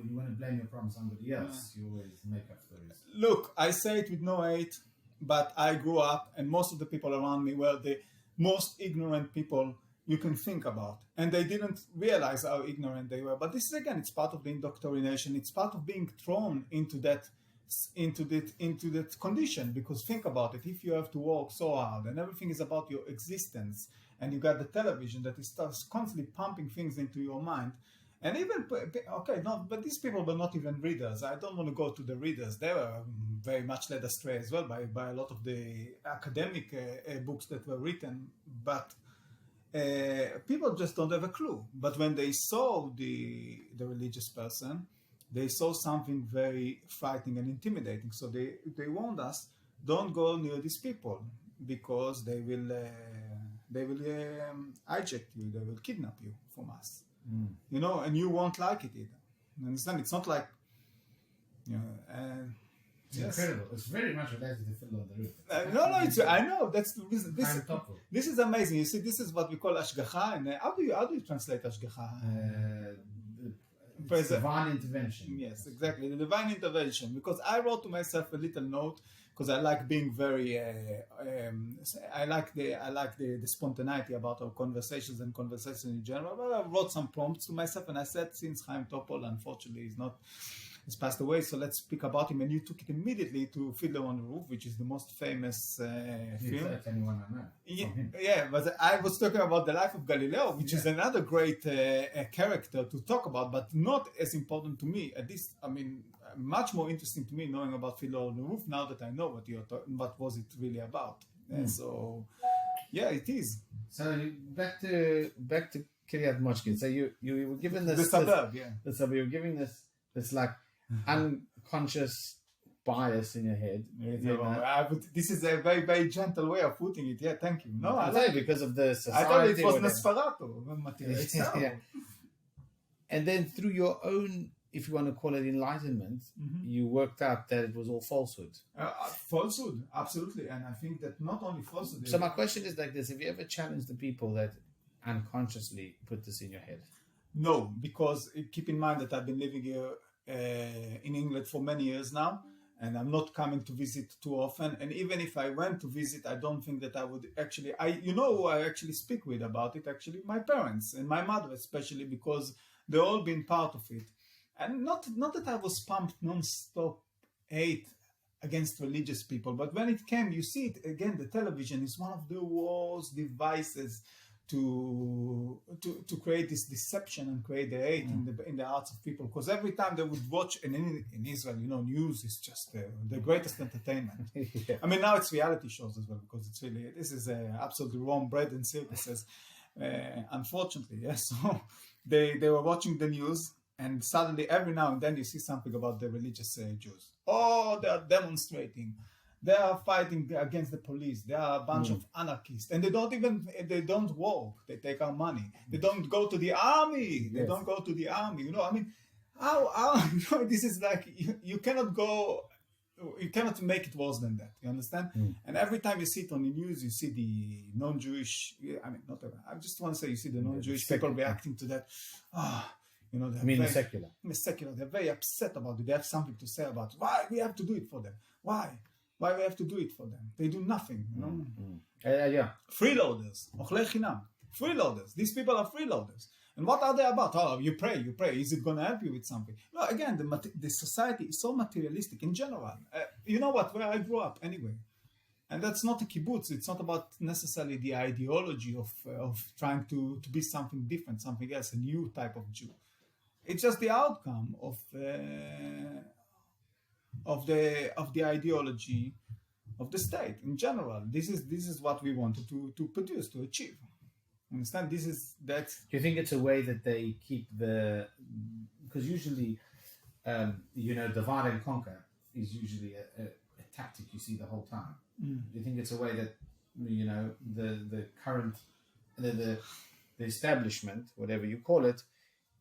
you want to blame your problem on somebody else, you always make up stories. Look, I say it with no hate, but I grew up, and most of the people around me were the most ignorant people you can think about, and they didn't realize how ignorant they were. But this is again, it's part of the indoctrination. It's part of being thrown into that condition. Because think about it: if you have to work so hard, and everything is about your existence, and you got the television that is constantly pumping things into your mind, and even but these people were not even readers. I don't want to go to the readers; they were very much led astray as well by a lot of the academic books that were written, but. People just don't have a clue. But when they saw the religious person, they saw something very frightening and intimidating. So they warned us, don't go near these people. because they will hijack you, they will kidnap you from us. You know, and you won't like it either. You understand? It's not like, you know, It's incredible. It's very much related to Fiddler on the Roof. I know. That's the reason. Chaim Topol. This is amazing. You see, this is what we call ashgacha. And how do you translate ashgacha? It's divine intervention. Yes, exactly. The divine intervention. Because I wrote to myself a little note because I like being very. I like the spontaneity about our conversations and conversations in general. But I wrote some prompts to myself, and I said, since Chaim Topol, unfortunately, he's passed away, so let's speak about him. And you took it immediately to Fiddler on the Roof, which is the most famous film. Like anyone I know. Yeah, but I was talking about the life of Galileo, which is another great character to talk about, but not as important to me. At least, I mean, much more interesting to me knowing about Fiddler on the Roof now that I know what was it really about. So, yeah, it is. So back to Kiryat Mochkin. So you were given this The suburb, The suburb. You were giving this like unconscious bias in your head. This is a very, very gentle way of putting it. Yeah, thank you. No, I like because of the I thought society. it was Nosferatu. Yeah. And then through your own, if you want to call it enlightenment, you worked out that it was all falsehood. Falsehood, absolutely. And I think that not only falsehood. So my question is like this: have you ever challenged the people that unconsciously put this in your head? No, because keep in mind that I've been living here in England for many years now, and I'm not coming to visit too often. And even if I went to visit, I don't think that I would actually. Who I actually speak with about it? Actually, my parents and my mother, especially because they've all been part of it. And not that I was pumped non-stop hate against religious people, but when it came, you see it again. The television is one of the worst devices to create this deception and create the hate in the hearts of people. Because every time they would watch, and in Israel, news is just the greatest entertainment. Yeah. I mean, now it's reality shows as well, because this is absolutely wrong bread and circuses, unfortunately. Yes, so they were watching the news, and suddenly every now and then you see something about the religious Jews. Oh, they are demonstrating. They are fighting against the police. They are a bunch of anarchists, and they don't work. They take our money. They don't go to the army. They don't go to the army. I mean, how this is like you cannot go. You cannot make it worse than that. You understand? And every time you see it on the news, you see the non-Jewish. I mean, not. I just want to say you see the non-Jewish people reacting to that. The secular. The secular. They're very upset about it. They have something to say about why we have to do it for them. Why we have to do it for them? They do nothing. Yeah. Freeloaders. Ochlei chinam. Freeloaders. These people are freeloaders. And what are they about? Oh, you pray. Is it going to help you with something? No, again, the society is so materialistic in general. You know what? Where I grew up anyway. And that's not a kibbutz. It's not about necessarily the ideology of trying to be something different, something else, a new type of Jew. It's just the outcome of the ideology of the state in general. This is what we wanted to produce, to achieve. Understand? Do you think it's a way that they keep because usually, divide and conquer is usually a tactic you see the whole time. Do you think it's a way that, the current, the establishment, whatever you call it,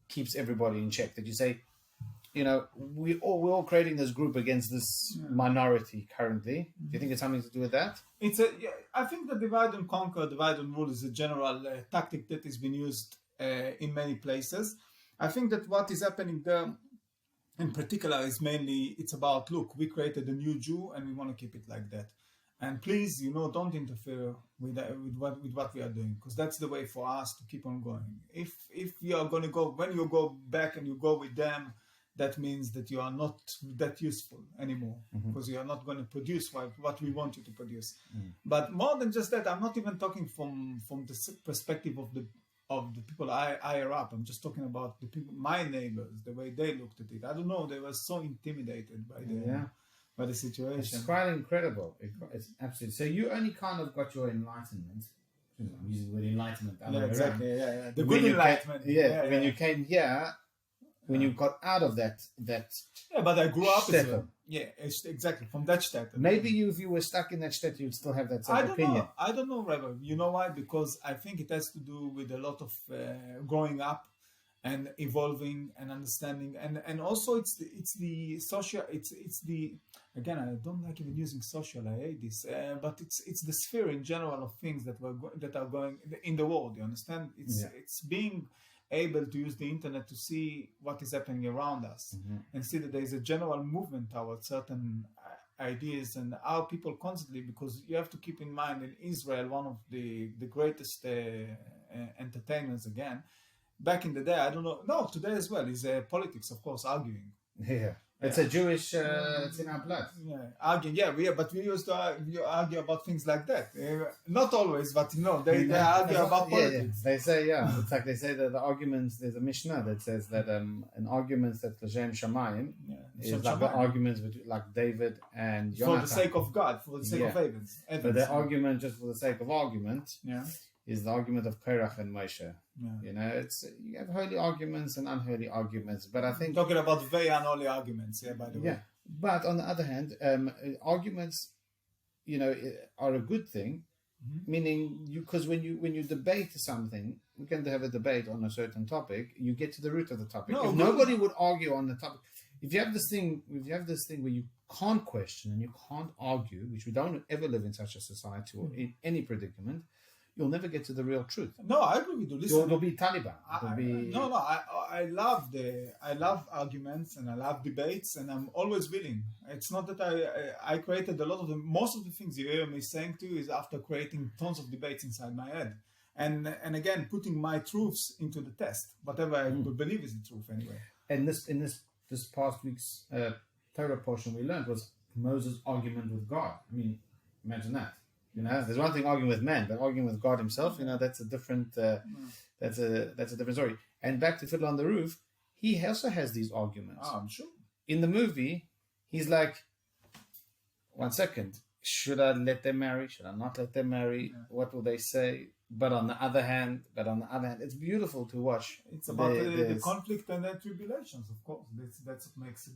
keeps everybody in check? That you say, we're all creating this group against this minority currently. Do you think it's something to do with that? I think the divide and conquer, divide and rule is a general tactic that has been used in many places. I think that what is happening there in particular is mainly, it's about, look, we created a new Jew and we want to keep it like that. And please, don't interfere with what we are doing, because that's the way for us to keep on going. If you are going to go, when you go back and you go with them, that means that you are not that useful anymore, because you are not going to produce what we want you to produce. But more than just that, I'm not even talking from the perspective of the people higher up. I'm just talking about the people, my neighbors, the way they looked at it. I don't know, they were so intimidated by the situation. It's quite incredible. It's absolutely. So you only kind of got your enlightenment. I'm using the word enlightenment. Yeah, exactly. Yeah. The good enlightenment. When you came here, when you got out of that Yeah, but I grew up as shtetl. well. Yeah, exactly, from that shtetl. Maybe if you were stuck in that shtetl, you'd still have that same I don't opinion. know. I don't know, Rabbi. You know why? Because I think it has to do with a lot of growing up and evolving and understanding, and also it's the social. It's the, again, I don't like even using social. I hate this, but it's the sphere in general of things that that are going in the world. You understand? It's being able to use the internet to see what is happening around us and see that there is a general movement towards certain ideas, and how people constantly, because you have to keep in mind, in Israel, one of the greatest entertainments, again, back in the day, I don't know, no, today as well, is politics, of course, arguing. Yeah. It's a Jewish, it's in our blood. Yeah, arguing. Yeah, but we used to argue about things like that. Not always, but they argue about politics. They say, it's like they say that the arguments. There's a Mishnah that says that an argument that L'Shem Shamayim is like the arguments between like David and Jonathan. For the sake of God, for the sake of Evans. But the argument, just for the sake of argument, yeah, is the argument of Korach and Moshe. Yeah. You have holy arguments and unholy arguments, but I think talking about very unholy arguments. Yeah, by the way. Yeah, but on the other hand, arguments, are a good thing. Meaning, because when you debate something, we can have a debate on a certain topic. You get to the root of the topic. If nobody would argue on the topic, if you have this thing where you can't question and you can't argue, which we don't ever live in such a society or in any predicament, you'll never get to the real truth. No, I agree with you. Listen, it'll be Taliban. I love arguments and I love debates, and I'm always willing. It's not that I created a lot of most of the things you hear me saying to you is after creating tons of debates inside my head, and again putting my truths into the test, whatever I believe is the truth anyway. And this past week's Torah portion we learned was Moses' argument with God. I mean, imagine that. There's one thing arguing with man, but arguing with God Himself, that's a different. That's a different story. And back to Fiddler on the Roof, he also has these arguments. Oh, I'm sure. In the movie, he's like, 1 second, should I let them marry? Should I not let them marry? Yeah. What will they say? But on the other hand, it's beautiful to watch. It's about the conflict and the tribulations, of course. That's what makes a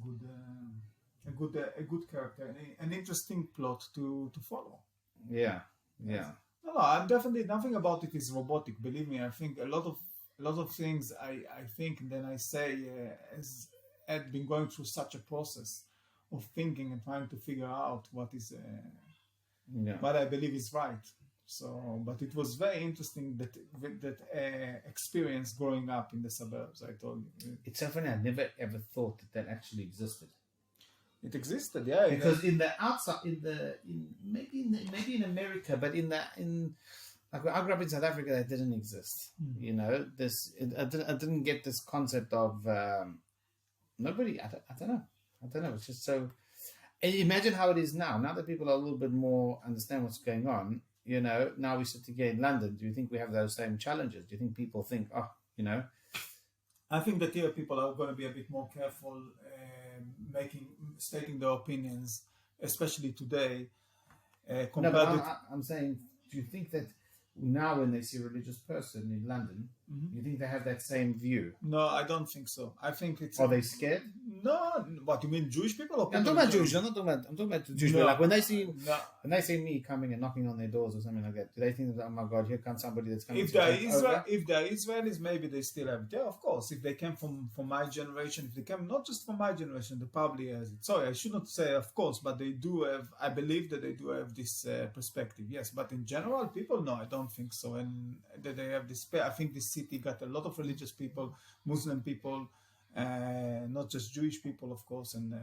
good character, an interesting plot to follow. Yeah. No, I'm definitely, nothing about it is robotic. Believe me, I think a lot of things I think and then I say had been going through such a process of thinking and trying to figure out what I believe is right. So, but it was very interesting that experience growing up in the suburbs. I told you, it's so funny. I never ever thought that actually existed. It existed, yeah. Because in the outside, maybe in America, but like when I grew up in South Africa, that didn't exist. I didn't get this concept of nobody. I don't know. It's just so. And imagine how it is now. Now that people are a little bit more understand what's going on. Now we sit together in London. Do you think we have those same challenges? Do you think people think, I think that here people are going to be a bit more careful stating their opinions, especially today. I'm saying, do you think that now when they see a religious person in London, you think they have that same view? No, I don't think so. I think it's... Are they scared? No. What, you mean Jewish people? Or people I'm talking about Jewish. I'm talking about Jewish people. Like when they see me coming and knocking on their doors or something like that, do they think, oh my God, here comes somebody that's coming if they're Israelis, maybe they still have it. Yeah, of course. If they came from my generation, if they came not just from my generation, they probably has it. Sorry, I should not say of course, but they do have, I believe that they do have this perspective. Yes, but in general, people, no, I don't think so. And that they have this, I think this city got a lot of religious people, Muslim people, not just Jewish people, of course, and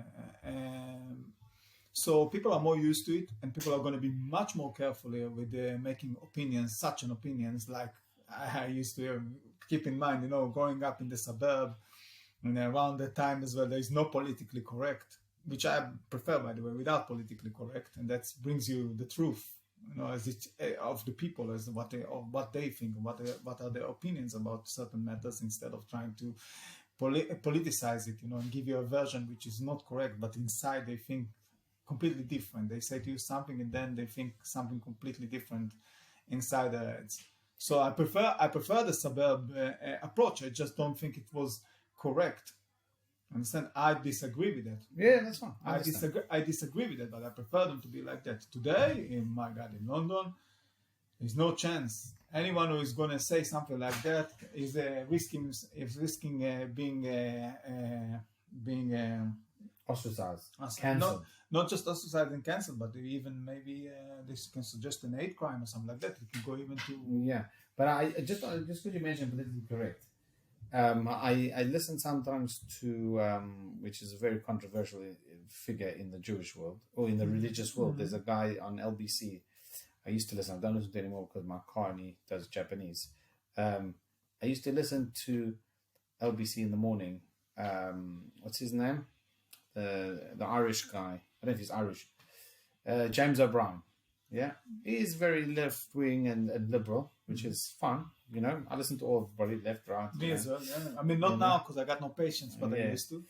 so people are more used to it, and people are going to be much more careful here with making opinions, like I used to keep in mind, growing up in the suburb, and around that time as well, there is no politically correct, which I prefer, by the way, without politically correct, and that brings you the truth, as of the people, as what they think, what are their opinions about certain matters, instead of trying to politicize it, and give you a version which is not correct, but inside they think completely different. They say to you something and then they think something completely different inside their heads. So I prefer the suburb approach. I just don't think it was correct Understand? I disagree with that. Yeah, that's fine. I disagree with that, but I prefer them to be like that. Today, in London, there's no chance. Anyone who is going to say something like that is risking being Ostracized, cancelled. cancelled. Not just ostracized and cancelled, but even maybe this can suggest an hate crime or something like that. It can go even to Yeah, but I just could you mention politically correct? I listen sometimes to which is a very controversial figure in the Jewish world or in the religious world. There's a guy on LBC. I used to listen. I don't listen to anymore because my car only does Japanese. I used to listen to LBC in the morning. What's his name? The Irish guy. I don't know if he's Irish. James O'Brien. Yeah, he is very left wing and liberal, which is fun. You know, I listen to all everybody, left, right. me as well. Yeah. I mean, not now because I got no patience, but I used to.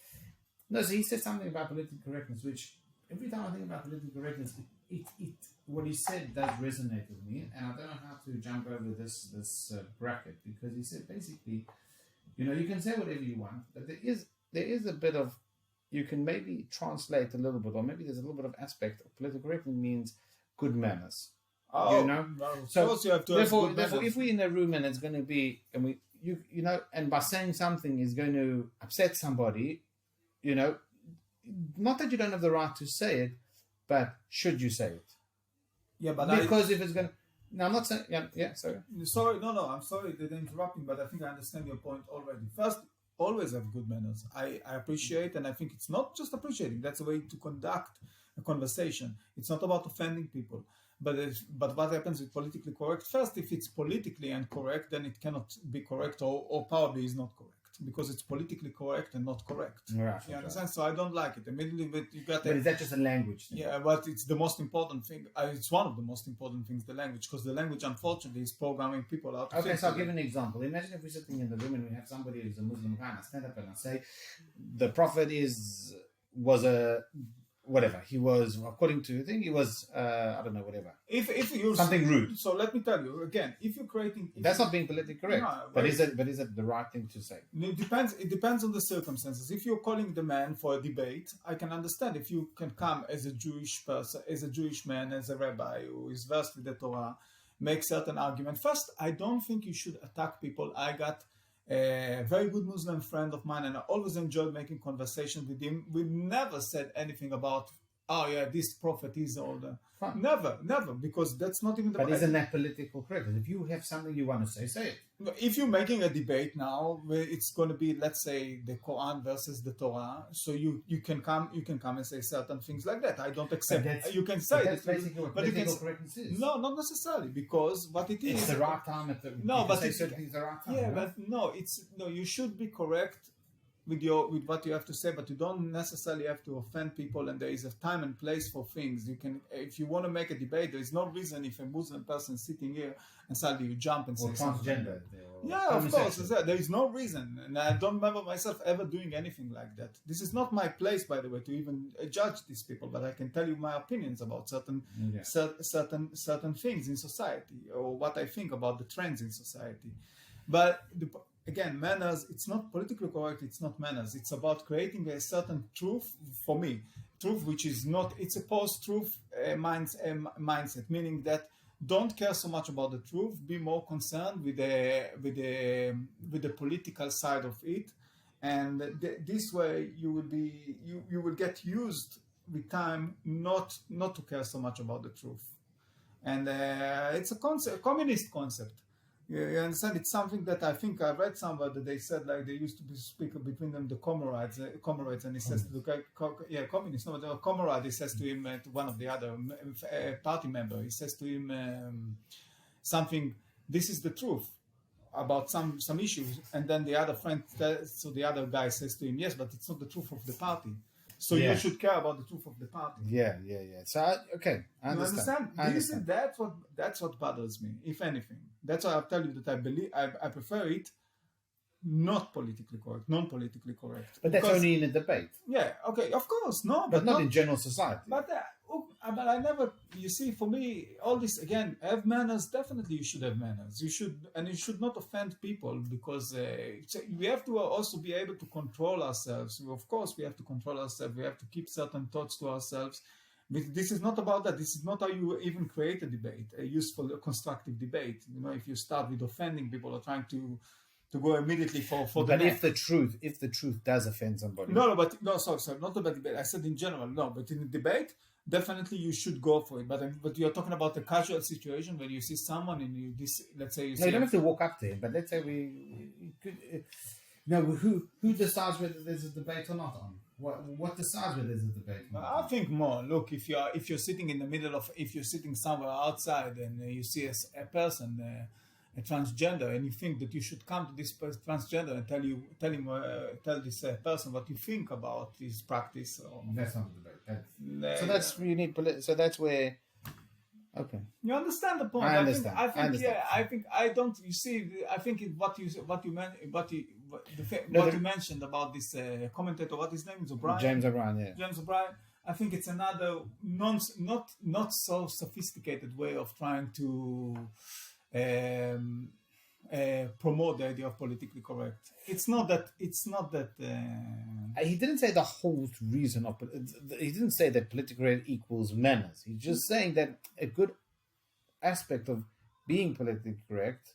No, so he said something about political correctness, which every time I think about political correctness, it what he said does resonate with me, and I don't know how to jump over this bracket because he said basically, you know, you can say whatever you want, but there is a bit of you can maybe translate a little bit, or maybe there's a little bit of aspect of political correctness means good manners. Oh, you know, well, so you have to therefore, if we're in a room and it's going to be, and you know, and by saying something is going to upset somebody, you know, not that you don't have the right to say it, but should you say it? Yeah, but because if it's going to, no, I'm not saying, sorry. Sorry, no, I'm sorry that I'm interrupting, but I think I understand your point already. First, always have good manners. I appreciate, and I think it's not just appreciating. That's a way to conduct a conversation. It's not about offending people. But what happens with politically correct? First, if it's politically incorrect, then it cannot be correct, or probably is not correct because it's politically correct and not correct. Right, you understand? So I don't like it. Immediately, but you got. But is that just a language thing? Yeah, but it's the most important thing. It's one of the most important things, the language, because the language, unfortunately, is programming people out. Okay, so I'll give an example. Imagine if we're sitting in the room and we have somebody who's a Muslim guy, and I stand up and I say, the Prophet was a. Whatever he was, according to the thing, he was I don't know, whatever. If you something rude. So let me tell you again: if you're creating, that's not being politically correct. No, but is it the right thing to say? It depends. It depends on the circumstances. If you're calling the man for a debate, I can understand. If you can come as a Jewish person, as a Jewish man, as a rabbi who is versed with the Torah, make certain argument. First, I don't think you should attack people. I got a very good Muslim friend of mine, and I always enjoyed making conversation with him. We never said anything about, oh yeah, this prophet is older. Never, because that's not even the. But isn't that political correct? If you have something you want to say it. If you're making a debate now, it's going to be, let's say, the Quran versus the Torah. So you can come and say certain things like that. I don't accept. You can say that's basically what political correctness is. No, not necessarily, because what it is. It's the right time. No, but say certain things the right time. Yeah, right? but no, you should be correct with what you have to say, but you don't necessarily have to offend people, and there is a time and place for things. You can, if you want to make a debate, there is no reason if a Muslim person is sitting here and suddenly you jump and say transgender. Yeah, of course. There is no reason, and I don't remember myself ever doing anything like that. This is not my place, by the way, to even judge these people, but I can tell you my opinions about certain things in society, or what I think about the trends in society. But again, manners, it's not politically correct, it's not manners. It's about creating a certain truth, for me. Truth which is not, it's a post-truth mindset, meaning that don't care so much about the truth, be more concerned with the political side of it. And this way you will get used with time not to care so much about the truth. And it's a communist concept. You understand? It's something that I think I read somewhere that they said, like, they used to speak between them, the comrades, and he says to the guy, communist, no, the comrade, he says to him, to one of the other party member, he says to him something, this is the truth about some issues, and then the other friend, so the other guy says to him, yes, but it's not the truth of the party. So you should care about the truth of the party. Yeah. So I understand. That's what bothers me, if anything. That's why I tell you that I prefer it not politically correct, non-politically correct. But that's only in a debate. Yeah. Okay. Of course, no. But not in general society. But but I never. You see, for me, all this again, have manners. Definitely, you should have manners. You should, and you should not offend people because we have to also be able to control ourselves. Of course, we have to control ourselves. We have to keep certain thoughts to ourselves. But this is not about that. This is not how you even create a debate, a useful, constructive debate. You know, if you start with offending people or trying to go immediately for the But neck. if the truth does offend somebody, Sorry, not about debate. I said in general, no, but in a debate, definitely you should go for it. But you're talking about a casual situation where you see someone and let's say you no, see. you don't have to walk up to him. But let's say we could. Who decides whether there's a debate or not on? What decides whether there's a debate or not? I think more. Look, if you're sitting in the middle of, if you're sitting somewhere outside and you see a person, a transgender, and you think that you should come to this transgender and tell this person what you think about his practice. Or, That's not a debate. So that's you need. So that's where. Okay. You understand the point? I understand. I think I understand. yeah. I think I don't. You see, I think you mentioned about this commentator. What his name is, O'Brien. James O'Brien. Yeah. James O'Brien. I think it's another not so sophisticated way of trying to promote the idea of politically correct. It's not that. He didn't say the whole reason of. He didn't say that politically correct equals manners. He's just saying that a good aspect of being politically correct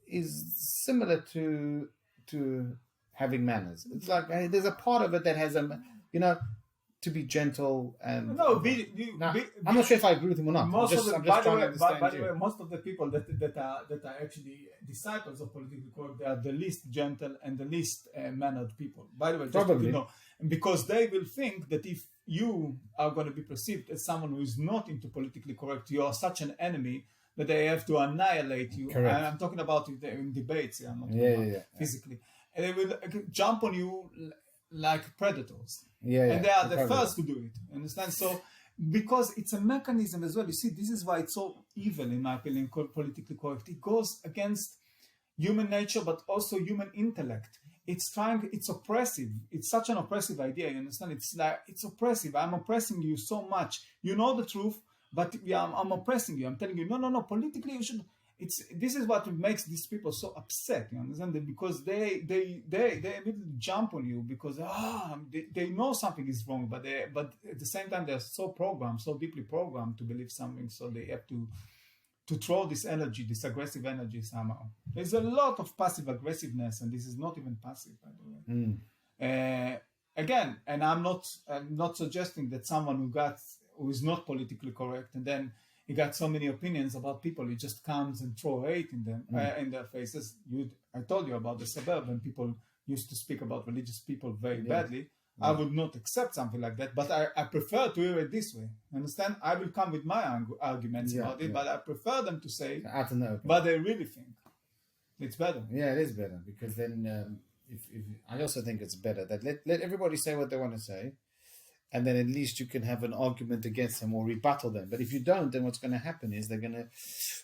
is similar to having manners. It's like there's a part of it that has to be gentle and. No, I'm not sure if I agree with him or not. By the way, you. most of the people that are actually disciples of politically correct, they are the least gentle and the least mannered people. By the way, just Probably. to know, because they will think that if you are going to be perceived as someone who is not into politically correct, you are such an enemy that they have to annihilate you. Correct. I'm talking about it in debates. I'm not Yeah, talking about physically, and they will jump on you like predators. And they are the first to do it. Understand? So, because it's a mechanism as well. You see, this is why it's so evil, in my opinion, called politically correct. It goes against human nature, but also human intellect. It's oppressive. It's such an oppressive idea. You understand? It's oppressive. I'm oppressing you so much. You know the truth, but I'm oppressing you. I'm telling you, no. Politically, you should. This is what makes these people so upset. You understand? Because they immediately jump on you because they know something is wrong, but at the same time they're so deeply programmed to believe something, so they have to throw this energy, this aggressive energy somehow. There's a lot of passive aggressiveness, and this is not even passive, by the way. Again, and I'm not suggesting that someone who is not politically correct and then he got so many opinions about people, he just comes and throw hate in them in their faces. I told you about the suburban people used to speak about religious people very badly. I would not accept something like that, but I prefer to hear it this way. Understand? I will come with my arguments about it, but I prefer them to say but they really think it's better. Yeah, it is better because then if I also think it's better that let everybody say what they want to say. And then at least you can have an argument against them or rebuttal them. But if you don't, then what's going to happen is they're going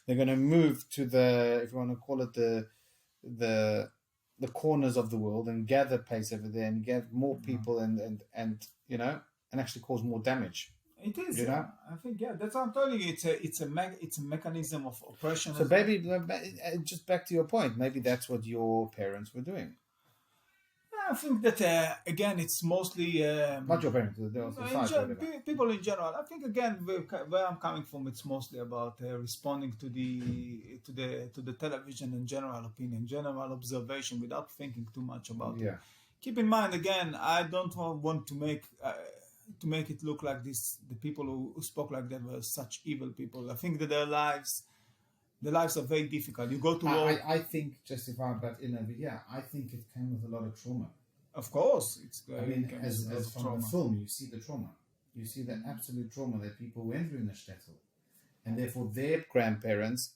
to move to the, if you want to call it the corners of the world and gather pace over there and get more people and actually cause more damage. It is. I think that's what I'm telling you. It's a mechanism of oppression. So maybe just back to your point. Maybe that's what your parents were doing. I think that again, it's mostly not your parents, people in general. I think again, where I'm coming from, it's mostly about responding to the television and general opinion, general observation, without thinking too much about it. Keep in mind, again, I don't want to make it look like this. The people who spoke like that were such evil people. I think that their lives are very difficult. You go to war. I think, just if I butt in over here, I think it came with a lot of trauma. Of course, as from the film, you see the trauma. You see the absolute trauma that people went through in the shtetl, and therefore their grandparents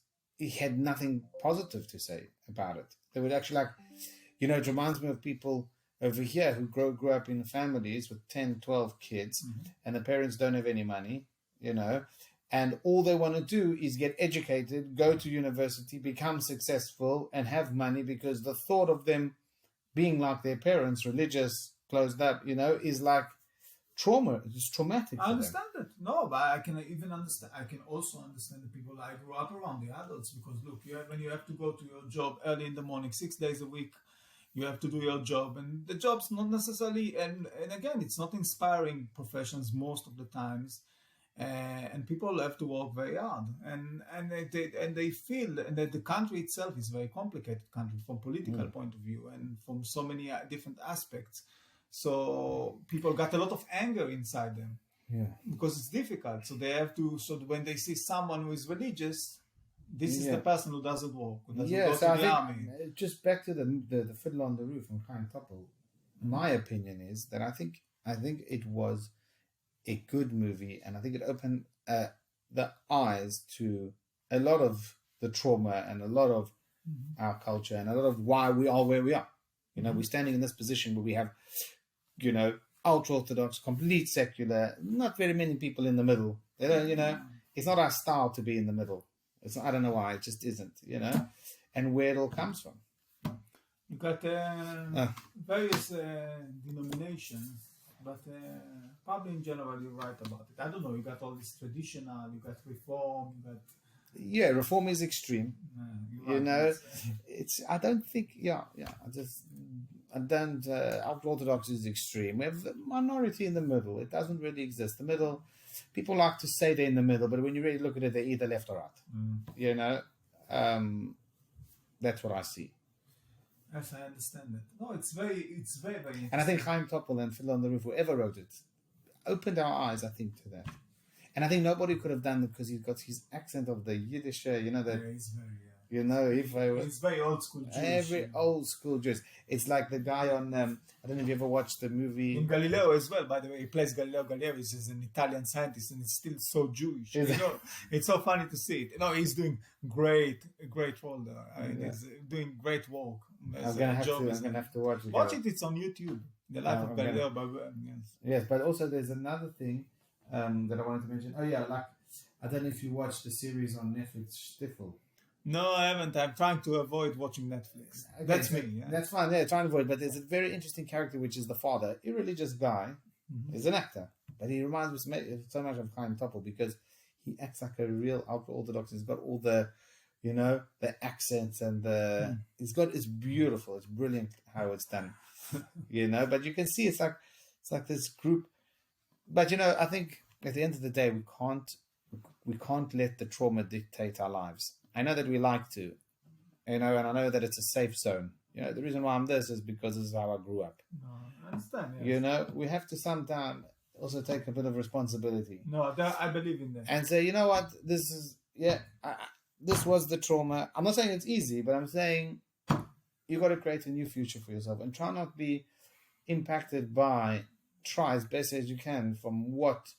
had nothing positive to say about it. They would actually it reminds me of people over here who grew up in families with 10, 12 kids, and the parents don't have any money, and all they want to do is get educated, go to university, become successful, and have money, because the thought of them being like their parents, religious, closed up, is like trauma. It's traumatic. I for understand that. No, but I can even understand. I can also understand the people I grew up around, the adults, because look, when you have to go to your job early in the morning, 6 days a week, you have to do your job, and the job's not necessarily. And again, it's not inspiring professions most of the times, and people have to work very hard, and they feel that the country itself is a very complicated country from political point of view and from so many different aspects. So people got a lot of anger inside them. Yeah. Because it's difficult. So they have to. So when they see someone who is religious, this is the person who doesn't work, who doesn't go to the army. Just back to the Fiddler on the Roof from Chaim Topol. My opinion is that I think it was a good movie, and I think it opened the eyes to a lot of the trauma and a lot of our culture and a lot of why we are where we are. You know, we're standing in this position where we have, you know, ultra-Orthodox, complete secular, not very many people in the middle. They don't, you know, it's not our style to be in the middle. It's not, I don't know why, it just isn't, you know, and where it all comes from. You got various denominations, but probably in general you're right about it. I don't know, you got all this traditional, you got reform, you got... Yeah, reform is extreme. You know, I don't think, ultra-Orthodox is extreme. We have the minority in the middle. It doesn't really exist. The middle, people like to say they're in the middle, but when you really look at it, they're either left or right. You know, that's what I see. Yes, I understand that. No, it's very interesting. And I think Chaim Topol and Fiddler on the Roof, whoever wrote it, opened our eyes, I think, to that. And I think nobody could have done it because he's got his accent of the Yiddish, you know, that, he's very, you know, he's very old school Jewish. Every old school Jewish. It's like the guy on, I don't know if you ever watched the movie. In Galileo as well, by the way, he plays Galileo. Galileo is an Italian scientist and he's still so Jewish. You know, it's so funny to see it. No, he's doing great role there. I mean, he's doing great work. I'm gonna have to watch it. Watch it, it's on YouTube. The Life of Galileo. Yes, but also there's another thing that I wanted to mention. Oh yeah, like I don't know if you watched the series on Netflix, Shtifel. No, I haven't. I'm trying to avoid watching Netflix. Okay, that's me. Yeah. That's fine. Yeah, trying to avoid. But there's a very interesting character, which is the father, irreligious guy. He's an actor, but he reminds me so much of Chaim Topol because he acts like a real ultra-Orthodox. He's got all the, you know, the accents and the. It's beautiful. It's brilliant how it's done. You know, but you can see it's like this group. But you know, I think at the end of the day, we can't let the trauma dictate our lives. I know that we like to, you know, and I know that it's a safe zone. You know, the reason why I'm this is because this is how I grew up. No, I understand. Yes. You know, we have to sometimes also take a bit of responsibility. No, I believe in that. And say, you know what, this is, this was the trauma. I'm not saying it's easy, but I'm saying you got to create a new future for yourself and try not be impacted by, try as best as you can from what,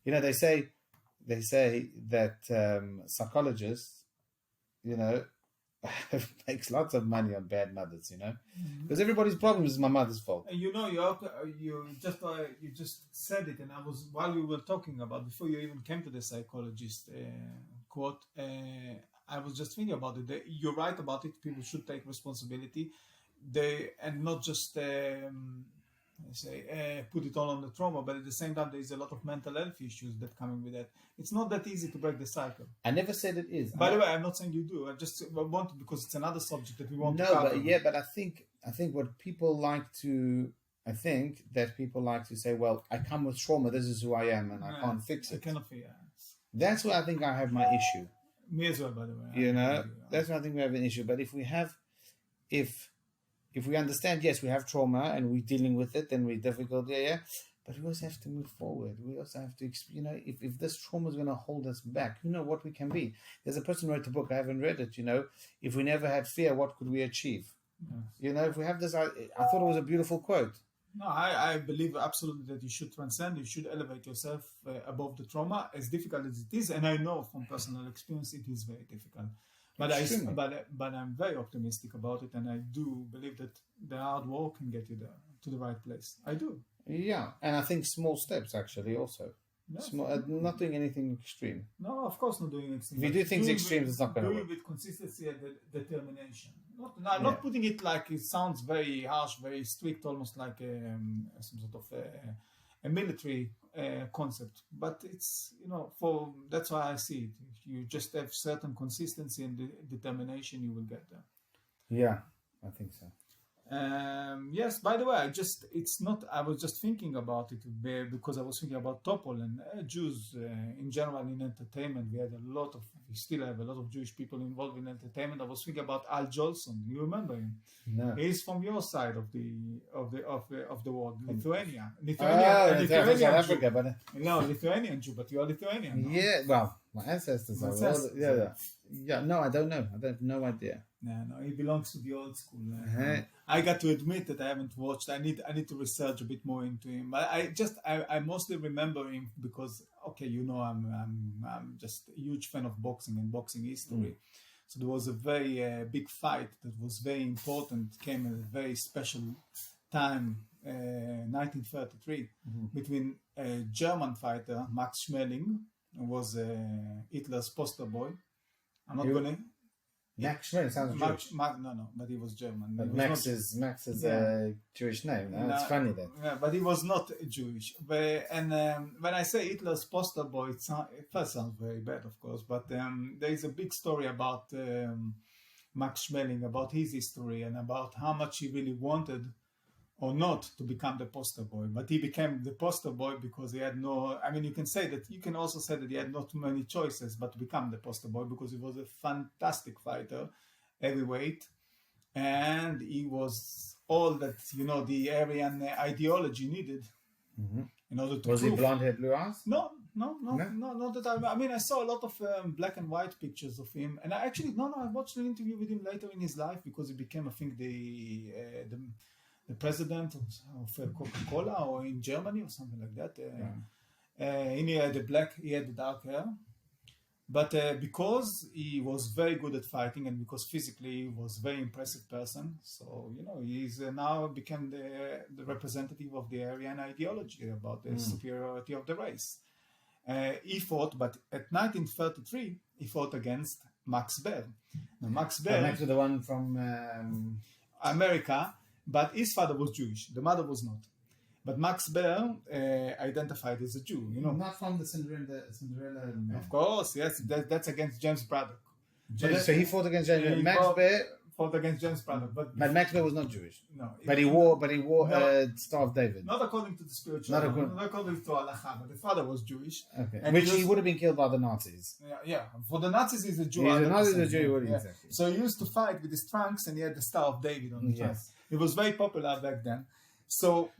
you know, they say that psychologists, you know, makes lots of money on bad mothers, you know, because everybody's problem is my mother's fault. And you know, you just said it, and I was, while we were talking about, before you even came to the psychologist quote, I was just thinking about it. You're right about it. People should take responsibility, and not just put it all on the trauma, but at the same time, there is a lot of mental health issues that coming with that. It's not that easy to break the cycle. I never said it is. By the way, I'm not saying you do. I just want, because it's another subject that we want to cover. But I think what people like to, I think that people like to say, well, I come with trauma. This is who I am, and I can't fix it. I cannot fix it. That's where I think I have my issue. Me as well, by the way. You know, that's where I think we have an issue. But if we understand, yes, we have trauma and we're dealing with it and we're difficult, but we also have to move forward. We also have to, you know, if this trauma is going to hold us back, you know what we can be. There's a person who wrote a book, I haven't read it, you know, if we never had fear, what could we achieve? Yes. You know, if we have this, I thought it was a beautiful quote. No, I believe absolutely that you should transcend, you should elevate yourself above the trauma, as difficult as it is. And I know from personal experience, it is very difficult. But I'm very optimistic about it, and I do believe that the hard work can get you there to the right place. I do. Yeah, and I think small steps actually also. Yes. Not doing anything extreme. No, of course not doing anything. If you do things extreme, it's not going to work. Do it with consistency and determination. Not putting it like it sounds very harsh, very strict, almost like some sort of a military concept. But it's, that's why I see it. If you just have certain consistency and determination, you will get there. Yeah, I think so. Yes, by the way, I was just thinking about it because I was thinking about Topol and Jews in general in entertainment. We still have a lot of Jewish people involved in entertainment. I was thinking about Al Jolson. You remember him? No. He's from your side of the world, Lithuania. South Africa, but No, Lithuanian Jew, but you are Lithuanian. No? yeah, well, my ancestors are. Yeah. No, I don't know. I have no idea. No, he belongs to the old school. I got to admit that I haven't watched. I need to research a bit more into him. But I mostly remember him because I'm just a huge fan of boxing and boxing history. So there was a very big fight that was very important. Came at a very special time, 1933, between a German fighter, Max Schmeling, who was Hitler's poster boy. I'm not gonna. Max Schmeling sounds Jewish. No, but he was German. But Max is a Jewish name. That's funny then. Yeah, but he was not Jewish. When I say Hitler's poster boy, it first sounds very bad, of course. But there is a big story about Max Schmeling, about his history, and about how much he really wanted or not to become the poster boy. But he became the poster boy because he had no. I mean, you can also say that he had not too many choices, but to become the poster boy because he was a fantastic fighter, heavyweight, and he was all that the Aryan ideology needed in order to. Was he blonde hair, blue eyes? No, not that I saw a lot of black and white pictures of him, and I watched an interview with him later in his life because he became, I think, the president of Coca-Cola or in Germany or something like that. And he had the dark hair. But because he was very good at fighting and because physically he was a very impressive person, so, he's now become the representative of the Aryan ideology about the superiority of the race. He fought, but at 1933, he fought against Max Baer. Now, Max Baer... Max was the one from... America. But his father was Jewish. The mother was not. But Max Baer identified as a Jew. Not from the Cinderella man. Of course, yes. That's against James Braddock. So he fought against James. Max Baer fought against James Braddock. But Max Baer was not Jewish. No. But he wore a Star of David. Not according to the spiritual. Not according to Halacha. But the father was Jewish. Okay. And he would have been killed by the Nazis. Yeah. For the Nazis, he's a Jew. He's a Jew. Exactly. So he used to fight with his trunks, and he had the Star of David on the trunk. It was very popular back then. So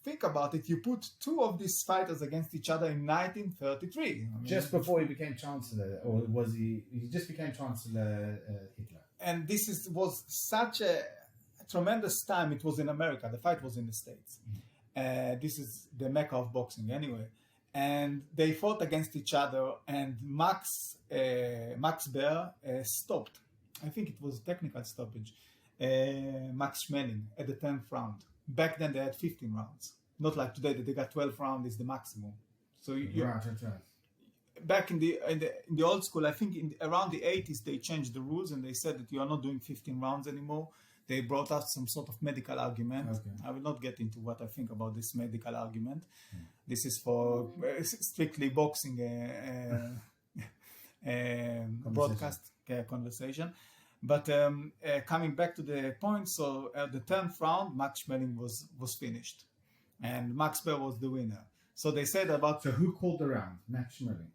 think about it. You put two of these fighters against each other in 1933. Just before he became Chancellor, or was he? He just became Chancellor Hitler. And was such a tremendous time. It was in America. The fight was in the States. This is the mecca of boxing, anyway. And they fought against each other. And Max Baer stopped. I think it was a technical stoppage. Max Schmeling at the 10th round. Back then they had 15 rounds. Not like today that they got 12 rounds is the maximum. So back in the old school, I think around the 80s they changed the rules and they said that you are not doing 15 rounds anymore. They brought out some sort of medical argument. Okay. I will not get into what I think about this medical argument. This is for strictly boxing broadcast conversation. But coming back to the point, so at the 10th round, Max Schmeling was finished. And Max Baer was the winner. So they said about... So who called the round? Max Schmeling?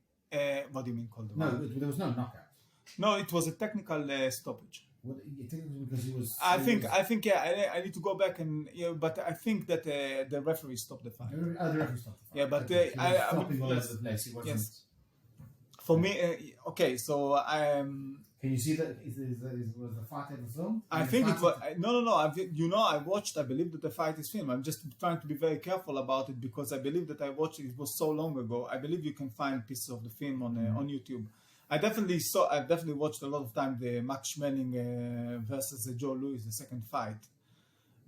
What do you mean called the round? No, there was no knockout. No, it was a technical stoppage. Well, you think it was because he was... I think, I need to go back and... but I think that the referee stopped the fight. The referee stopped the fight. Yeah, but... stopping all over the place. He wasn't... Yes. For me, okay, so Can you see that? Was the fight ever filmed? I think it was. No. I believe that the fight is filmed. I'm just trying to be very careful about it because I believe that I watched it. It was so long ago. I believe you can find pieces of the film on YouTube. I've definitely watched a lot of time the Max Schmeling versus Joe Louis, the second fight.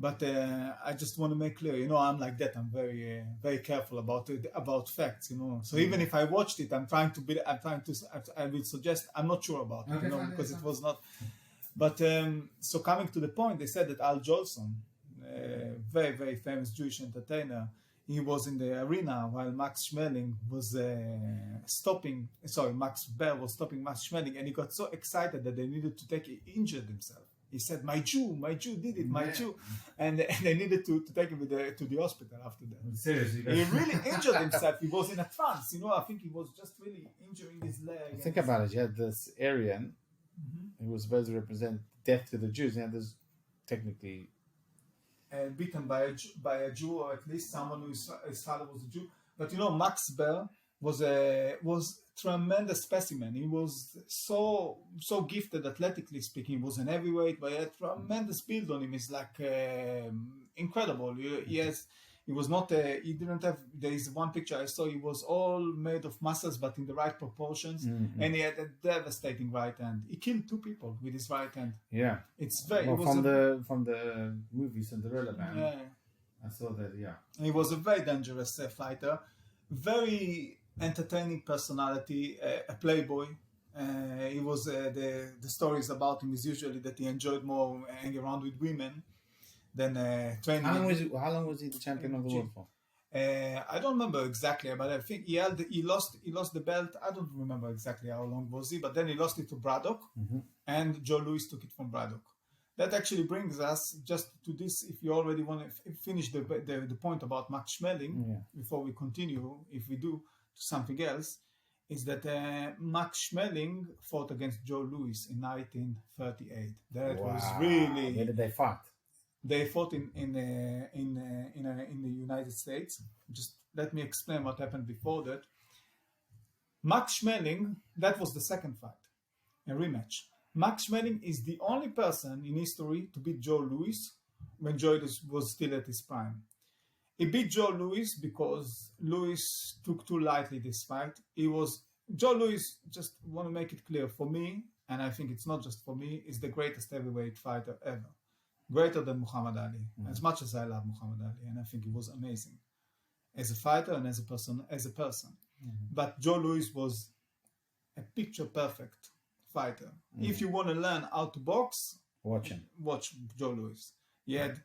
But I just want to make clear, I'm like that. I'm very, very careful about facts, So even if I watched it, I will suggest, I'm not sure about it, because it was not. But so coming to the point, they said that Al Jolson, very, very famous Jewish entertainer, he was in the arena while Max Schmeling was Max Bell was stopping Max Schmeling, and he got so excited that they needed to take, he injured himself. He said, my Jew did it, my Jew. And they needed to take him to the hospital after that. Seriously. He really injured himself. He was in a trance, I think he was just really injuring his leg. Think about it. You had this Aryan who was supposed to represent death to the Jews. And there's technically... beaten by a Jew, or at least someone his father was a Jew. But Max Bell was tremendous specimen. He was so gifted athletically speaking. He was an heavyweight, but he had tremendous build on him. It's like incredible. He was not. He didn't have. There is one picture I saw. He was all made of muscles, but in the right proportions, and he had a devastating right hand. He killed 2 people with his right hand. Yeah, it's very. Well, from the movie Cinderella Man. Yeah. I saw that. Yeah, he was a very dangerous fighter, very entertaining personality, a playboy. He was the stories about him is usually that he enjoyed more hanging around with women than training. How long was he the champion of the world for? I don't remember exactly, but I think he lost the belt. I don't remember exactly how long was he, but then he lost it to Braddock, and Joe Louis took it from Braddock. That actually brings us just to this. If you already want to finish the point about Max Schmeling before we continue, if we do to something else, is that Max Schmeling fought against Joe Louis in 1938. That was really. Where did they fight? They fought in the United States. Just let me explain what happened before that. Max Schmeling, that was the second fight, a rematch. Max Schmeling is the only person in history to beat Joe Louis when Joe was still at his prime. He beat Joe Louis because Louis took too lightly this fight. Joe Louis, just want to make it clear, for me, and I think it's not just for me, is the greatest heavyweight fighter ever. Greater than Muhammad Ali, as much as I love Muhammad Ali, and I think he was amazing as a fighter and as a person. But Joe Louis was a picture-perfect fighter. If you want to learn how to box, watch Joe Louis. He had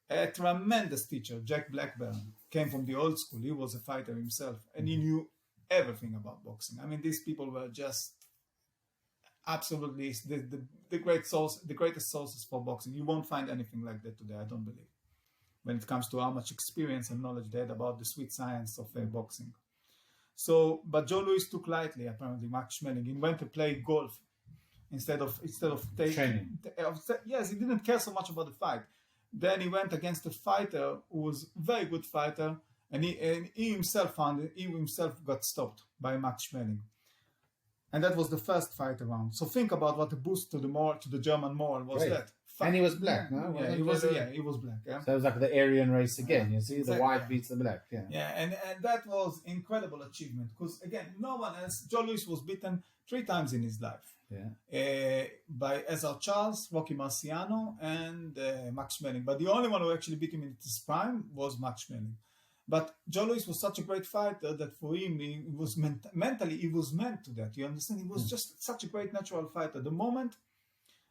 a tremendous teacher, Jack Blackburn, came from the old school. He was a fighter himself, and he knew everything about boxing. I mean, these people were just absolutely the greatest sources for boxing. You won't find anything like that today, I don't believe, when it comes to how much experience and knowledge they had about the sweet science of boxing. So, but Joe Louis took lightly, apparently, Max Schmeling. He went to play golf instead of training. Yes, he didn't care so much about the fight. Then he went against a fighter who was a very good fighter, and he himself got stopped by Max Schmeling. And that was the first fight around. So think about what a boost to the German moral was. Great. That. And he was black, no? Yeah, he was black. Yeah. So it was like the Aryan race again. You see, the white beats the black. Yeah. Yeah, and that was incredible achievement because again, no one else. Joe Louis was beaten 3 times in his life. Yeah. By Ezra Charles, Rocky Marciano, and Max Schmeling. But the only one who actually beat him in his prime was Max Schmeling. But Joe Louis was such a great fighter that for him, he was mentally, he was meant to that. You understand? He was just such a great natural fighter. The moment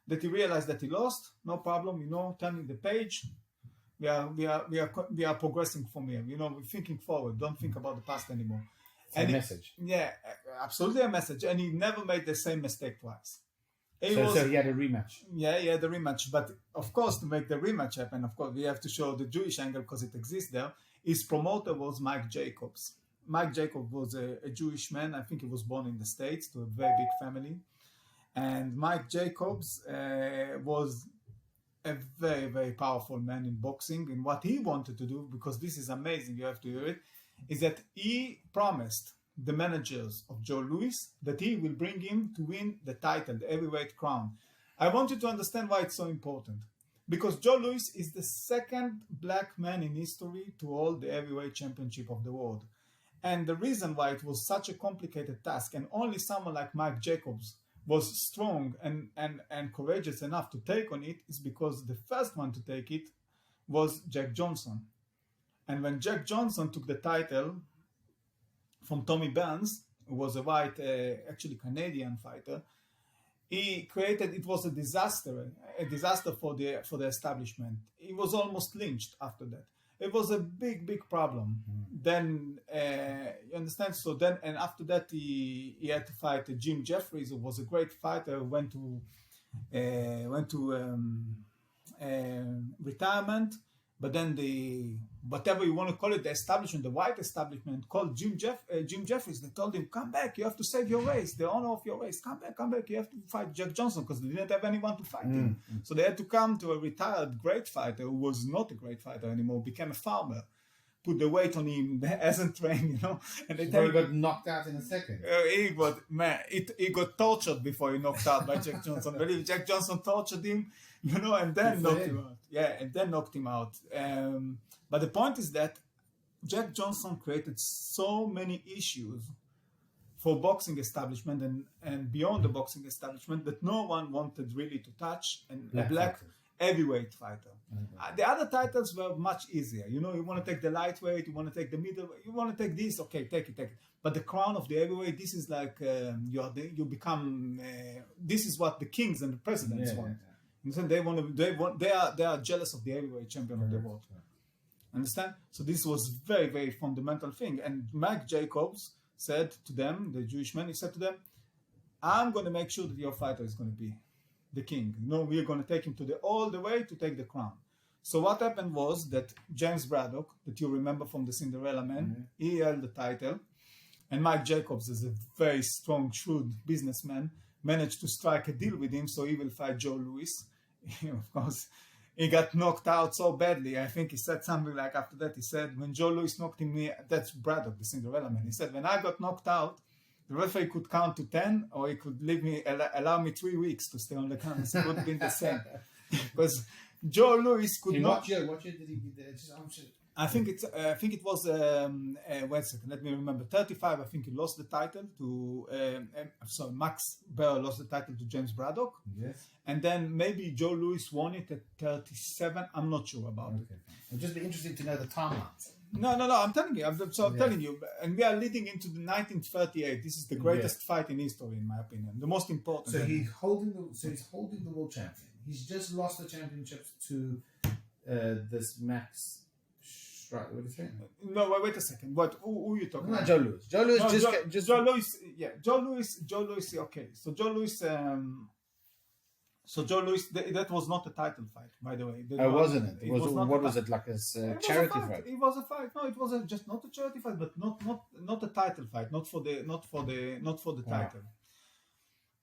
that he realized that he lost, no problem, turning the page. We are progressing from here. We're thinking forward. Don't think about the past anymore. It's a message. Yeah, absolutely a message. And he never made the same mistake twice. So he had a rematch. Yeah, he had a rematch. But of course, to make the rematch happen, of course, we have to show the Jewish angle because it exists there. His promoter was Mike Jacobs. Mike Jacobs was a Jewish man. I think he was born in the States to a very big family. And Mike Jacobs was a very, very powerful man in boxing. And what he wanted to do, because this is amazing, you have to hear it, is that he promised the managers of Joe Louis that he will bring him to win the title, the heavyweight crown. I want you to understand why it's so important. Because Joe Louis is the second black man in history to hold the heavyweight championship of the world. And the reason why it was such a complicated task and only someone like Mike Jacobs was strong and courageous enough to take on it is because the first one to take it was Jack Johnson. And when Jack Johnson took the title from Tommy Burns, who was a white, actually Canadian fighter, it was a disaster for the establishment. He was almost lynched after that. It was a big problem. Then you understand. So then, and after that, he had to fight Jim Jeffries, who was a great fighter. Went to retirement, but then the whatever you want to call it, the establishment, the white establishment, called Jim Jeffries. They told him, "Come back. You have to save your race, the honor of your race. Come back. You have to fight Jack Johnson," because they didn't have anyone to fight him. So they had to come to a retired great fighter who was not a great fighter anymore, became a farmer, put the weight on him, hasn't trained, and they He got knocked out in a second. He got tortured before he knocked out by Jack Johnson. I believe Jack Johnson tortured him, and then knocked him out. Yeah, and then knocked him out. But the point is that Jack Johnson created so many issues for boxing establishment and beyond the boxing establishment that no one wanted really to touch a black heavyweight fighter. The other titles were much easier. You want to take the lightweight, you want to take the middleweight, you want to take this, okay, take it. But the crown of the heavyweight, this is like you become. This is what the kings and the presidents want. So they are jealous of the heavyweight champion of the world. Understand? So this was very, very fundamental thing. And Mike Jacobs said to them, the Jewish man, he said to them, "I'm going to make sure that your fighter is going to be the king. We're going to take him all the way to take the crown." So what happened was that James Braddock, that you remember from the Cinderella Man, he held the title, and Mike Jacobs is a very strong, shrewd businessman, managed to strike a deal with him, so he will fight Joe Louis. Of course, he got knocked out so badly. I think he said something like after that, he said, when Joe Louis knocked him, that's Braddock, the Cinderella Man. He said, when I got knocked out, the referee could count to 10, or he could allow me 3 weeks to stay on the canvas. It would have been the same. Because Joe Louis could not. What year did he get there? I think it was wait a second, let me remember. 35. I think he lost the title to. Max Baer lost the title to James Braddock. Yes. And then maybe Joe Louis won it at 37. I'm not sure about it. It'd just be interesting to know the timelines. No. I'm telling you. I'm telling you. And we are leading into the 1938. This is the greatest fight in history, in my opinion. The most important. So he's holding the world champion. He's just lost the championships to this Max. Right, what do you say? No, wait a second. Who are you talking about? Joe Louis. Joe Louis Joe Louis. Yeah, Joe Louis. Okay, so Joe Louis. That was not a title fight, by the way. Wasn't it? What was it, like a charity fight? It was a fight. No, it was just not a charity fight, but not a title fight. Not for the title.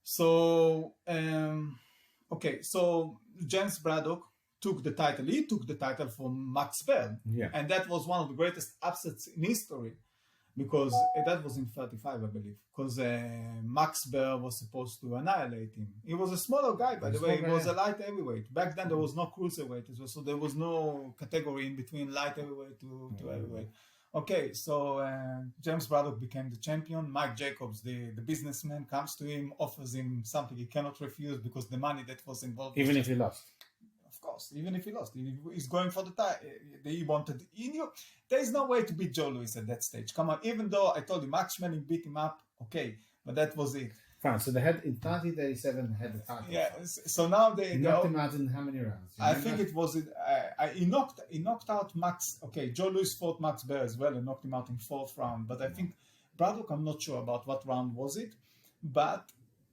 So okay, so James Braddock took the title. He took the title from Max Baer, and that was one of the greatest upsets in history, because that was in 35, I believe, because Max Baer was supposed to annihilate him. He was a smaller guy, by the way. He was a light heavyweight. Back then there was no cruiserweight as well, so there was no category in between light heavyweight to heavyweight. Okay, so James Braddock became the champion. Mike Jacobs, the businessman, comes to him, offers him something he cannot refuse, because the money that was involved. Even if he lost. Even if he lost, he's going for the title. He wanted. There is no way to beat Joe Louis at that stage. Come on, even though I told you Max Schmeling beat him up, okay, but that was it. Fine. So they had in 1937 had the title. Yeah. So now they knocked him out in how many rounds? I think it was. He knocked out Max. Okay, Joe Louis fought Max Baer as well and knocked him out in 4th round. But I think Braddock, I'm not sure about what round was it, but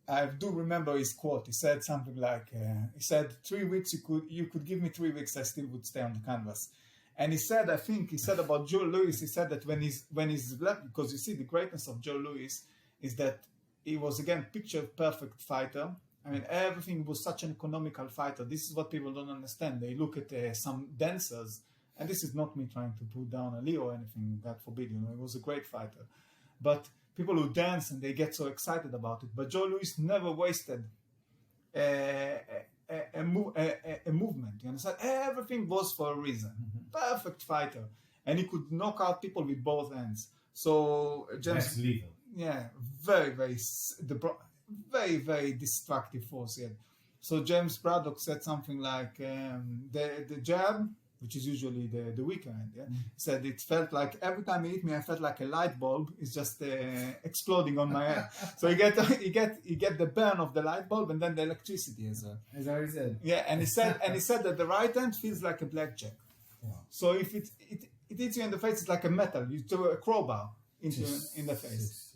I do remember his quote. He said something like, he said, 3 weeks, you could give me 3 weeks, I still would stay on the canvas. And he said about Joe Louis, he said that when he's left, because you see the greatness of Joe Louis is that he was, again, picture perfect fighter. I mean, everything was such an economical fighter. This is what people don't understand. They look at some dancers, and this is not me trying to put down a Leo or anything, God forbid, he was a great fighter. But people who dance and they get so excited about it. But Joe Louis never wasted a movement. You understand? Everything was for a reason. Perfect fighter, and he could knock out people with both hands. So James, lethal. Yeah, very, very destructive force. Yeah. So James Braddock said something like the jab, which is usually the weaker end. Yeah? Said it felt like every time he hit me, I felt like a light bulb is just exploding on my head. So you get the burn of the light bulb and then the electricity as well. As I said. Yeah, and he said that the right hand feels like a blackjack. Wow. So if it hits you in the face, it's like a metal. You throw a crowbar in the face.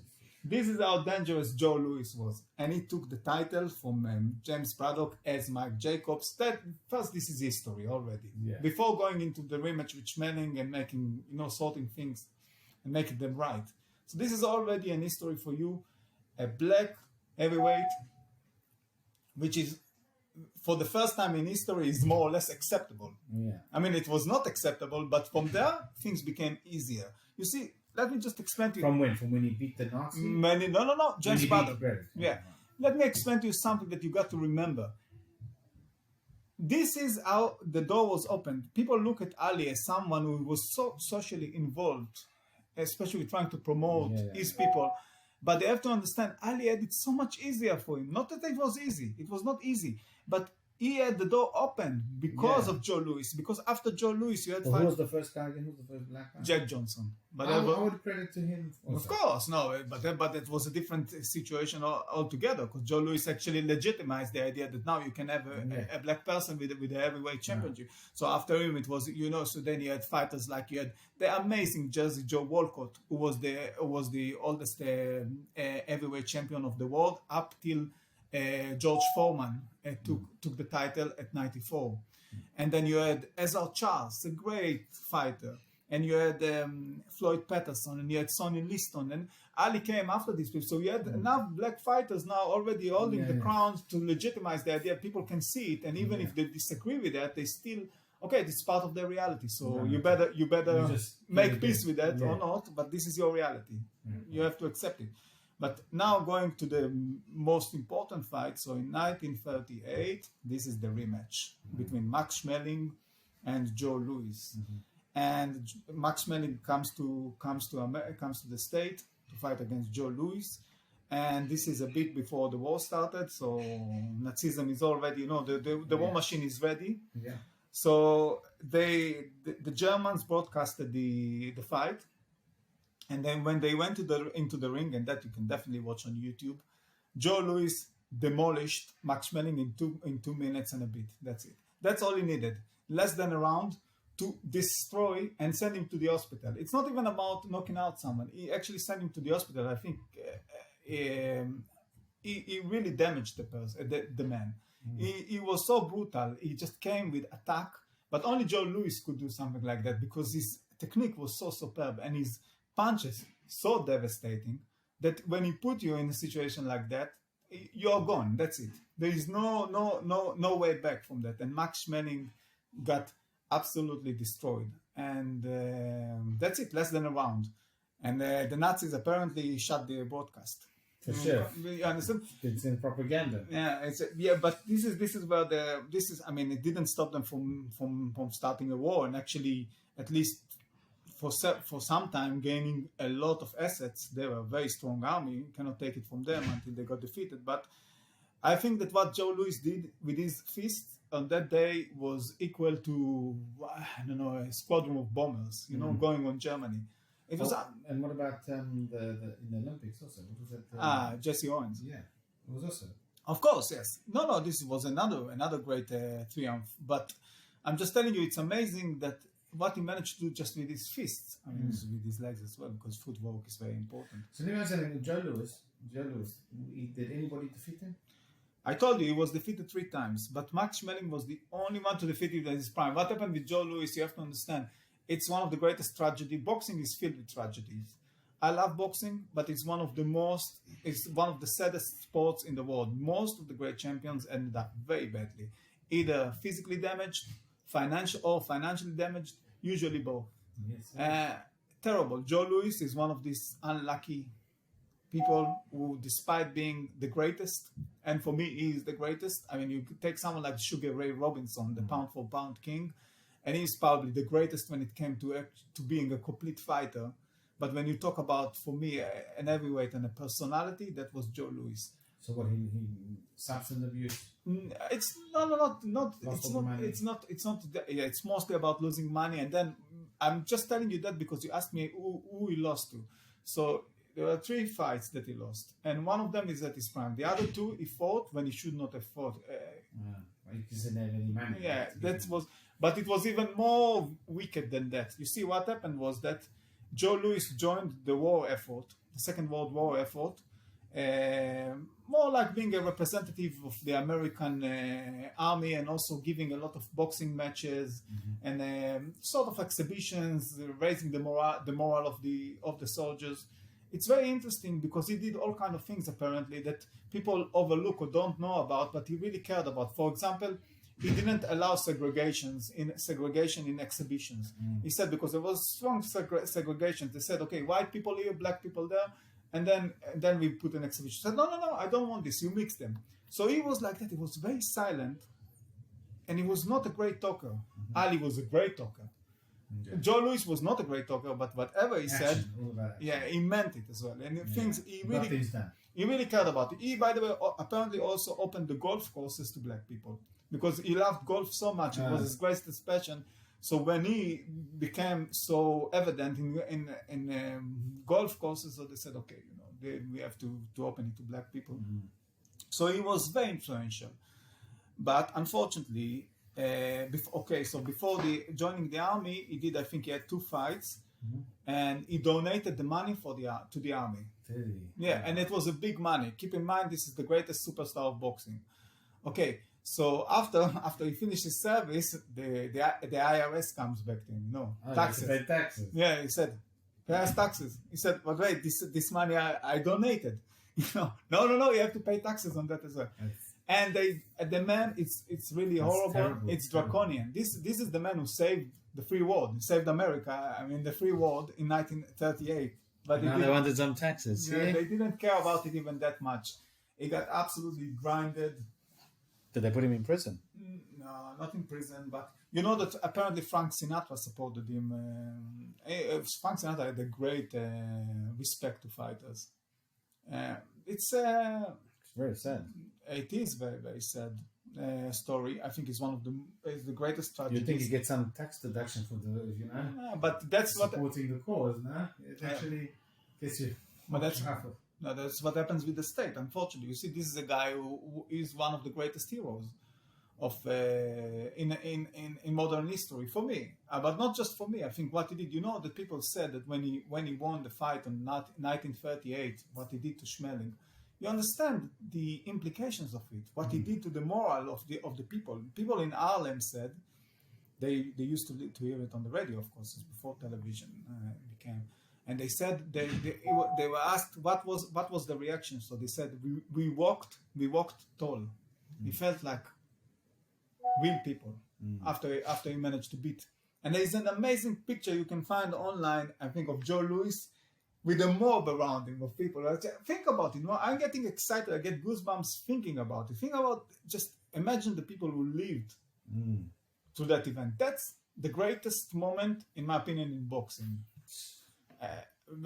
This is how dangerous Joe Louis was, and he took the title from James Braddock as Mike Jacobs. First, this is history already. Yeah. Before going into the rematch with Schmeling and making, sorting things and making them right. So this is already an history for you, a black heavyweight, which is for the first time in history is more or less acceptable. Yeah. I mean, it was not acceptable, but from there things became easier. You see. Let me just explain to you. From when? From when he beat the Nazi? No. James Braddock. Yeah. Oh, Let me explain to you something that you got to remember. This is how the door was opened. People look at Ali as someone who was so socially involved, especially trying to promote his people. But they have to understand, Ali had it so much easier for him. Not that it was easy. It was not easy. But he had the door open because of Joe Louis. Because after Joe Louis, you had who was the first guy again? Who was the first black guy? Jack Johnson. But I would credit to him. Also. Of course, no, but it was a different situation altogether, because Joe Louis actually legitimized the idea that now you can have a black person with a heavyweight championship. So after him, it was so then you had fighters like you had the amazing Jersey Joe Walcott, who was the oldest heavyweight champion of the world up till George Foreman took the title at 94. And then you had Ezra Charles, a great fighter. And you had Floyd Patterson, and you had Sonny Liston, and Ali came after these people. So you had enough black fighters now already holding the crowns to legitimize the idea. People can see it, and even if they disagree with that, they still this is part of their reality. So you better just make peace with that or not. But this is your reality. You have to accept it. But now going to the most important fight. So in 1938, this is the rematch between Max Schmeling and Joe Louis. And Max Schmeling comes to the state to fight against Joe Louis, and this is a bit before the war started. So Nazism is already, the war machine is ready. Yeah. So the Germans broadcasted the fight, and then when they went into the ring, and that you can definitely watch on YouTube, Joe Louis demolished Max Schmeling in 2 minutes and a bit. That's it. That's all he needed. Less than a round to destroy and send him to the hospital. It's not even about knocking out someone. He actually sent him to the hospital. I think he really damaged the man. He was so brutal. He just came with attack. But only Joe Louis could do something like that, because his technique was so superb and his punches so devastating that when he put you in a situation like that, you're gone. That's it. There is no way back from that. And Max Schmeling got absolutely destroyed, and that's it. Less than a round, and the Nazis apparently shut the broadcast. For sure, you understand? It's in propaganda. Yeah, but this is where I mean, it didn't stop them from starting a war, and actually, at least for some time, gaining a lot of assets. They were a very strong army. You cannot take it from them until they got defeated. But I think that what Joe Louis did with his fist on that day was equal to, I don't know, a squadron of bombers, going on Germany. It was. And what about in the Olympics also? What was that? Jesse Owens. Yeah, it was also. Of course, yes. No, this was another great triumph. But I'm just telling you, it's amazing that what he managed to do just with his fists. I mean, with his legs as well, because footwork is very important. So let me ask you, Joe Louis, did anybody defeat him? I told you he was defeated 3 times, but Max Schmeling was the only one to defeat him at his prime. What happened with Joe Louis, you have to understand, it's one of the greatest tragedies. Boxing is filled with tragedies. I love boxing, but it's one of the saddest sports in the world. Most of the great champions ended up very badly, either physically damaged, financially damaged, usually both. Yes. Terrible. Joe Louis is one of these unlucky people who, despite being the greatest, and for me, he is the greatest. I mean, you could take someone like Sugar Ray Robinson, the pound-for-pound king, and he's probably the greatest when it came to being a complete fighter. But when you talk about, for me, an heavyweight and a personality, that was Joe Louis. So what, he substance abuse? It's it's mostly about losing money. And then I'm just telling you that because you asked me who he lost to. So there were 3 fights that he lost, and one of them is at his prime. The other 2 he fought when he should not have fought. He doesn't have any money. Yeah, that was. But it was even more wicked than that. You see, what happened was that Joe Louis joined the war effort, the Second World War effort, more like being a representative of the American army, and also giving a lot of boxing matches and sort of exhibitions, raising the morale of the soldiers. It's very interesting because he did all kind of things apparently that people overlook or don't know about, but he really cared about. For example, he didn't allow segregation in exhibitions. He said because there was strong segregation. They said, okay, white people here, black people there, and then we put an exhibition. He said, no, I don't want this. You mix them. So he was like that. He was very silent, and he was not a great talker. Ali was a great talker. Yeah. Joe Louis was not a great talker, but whatever he said, he meant it as well. And things he really cared about it. He, by the way, apparently also opened the golf courses to black people because he loved golf so much. It was his greatest passion. So when he became so evident in golf courses, so they said, okay, we have to open it to black people. So he was very influential. But unfortunately, before joining the army, he had 2 fights, and he donated the money to the army. Really? Yeah, and it was a big money. Keep in mind, this is the greatest superstar of boxing. Okay, so after he finished his service, the IRS comes back to him. Taxes. Pay taxes. Yeah, he said, pay us taxes. He said, but wait, this money I donated. No, you have to pay taxes on that as well. And the man, it's really horrible. Terrible. It's draconian. This is the man who saved the free world. He saved America. I mean, the free world in 1938. But now they wanted some taxes. Yeah, they didn't care about it even that much. He got absolutely grinded. Did they put him in prison? No, not in prison. But you know that apparently Frank Sinatra supported him. Frank Sinatra had a great respect to fighters. It's very sad. It is very, very sad story. I think it's the greatest tragedy. You think you get some tax deduction for Yeah, but that's supporting the cause, no? It actually gets you. But that's what happens with the state. Unfortunately, you see, this is a guy who is one of the greatest heroes of in modern history for me. But not just for me. I think what he did. That people said that when he won the fight in 1938, what he did to Schmeling. You understand the implications of it. What he did to the morale of the people. People in Harlem said they used to hear it on the radio, of course, before television became. And they said they were asked what was the reaction. So they said we walked tall. We felt like real people after he managed to beat. And there is an amazing picture you can find online, I think, of Joe Louis with a mob around him of people. Think about it. I'm getting excited. I get goosebumps thinking about it. Just imagine the people who lived through that event. That's the greatest moment, in my opinion, in boxing.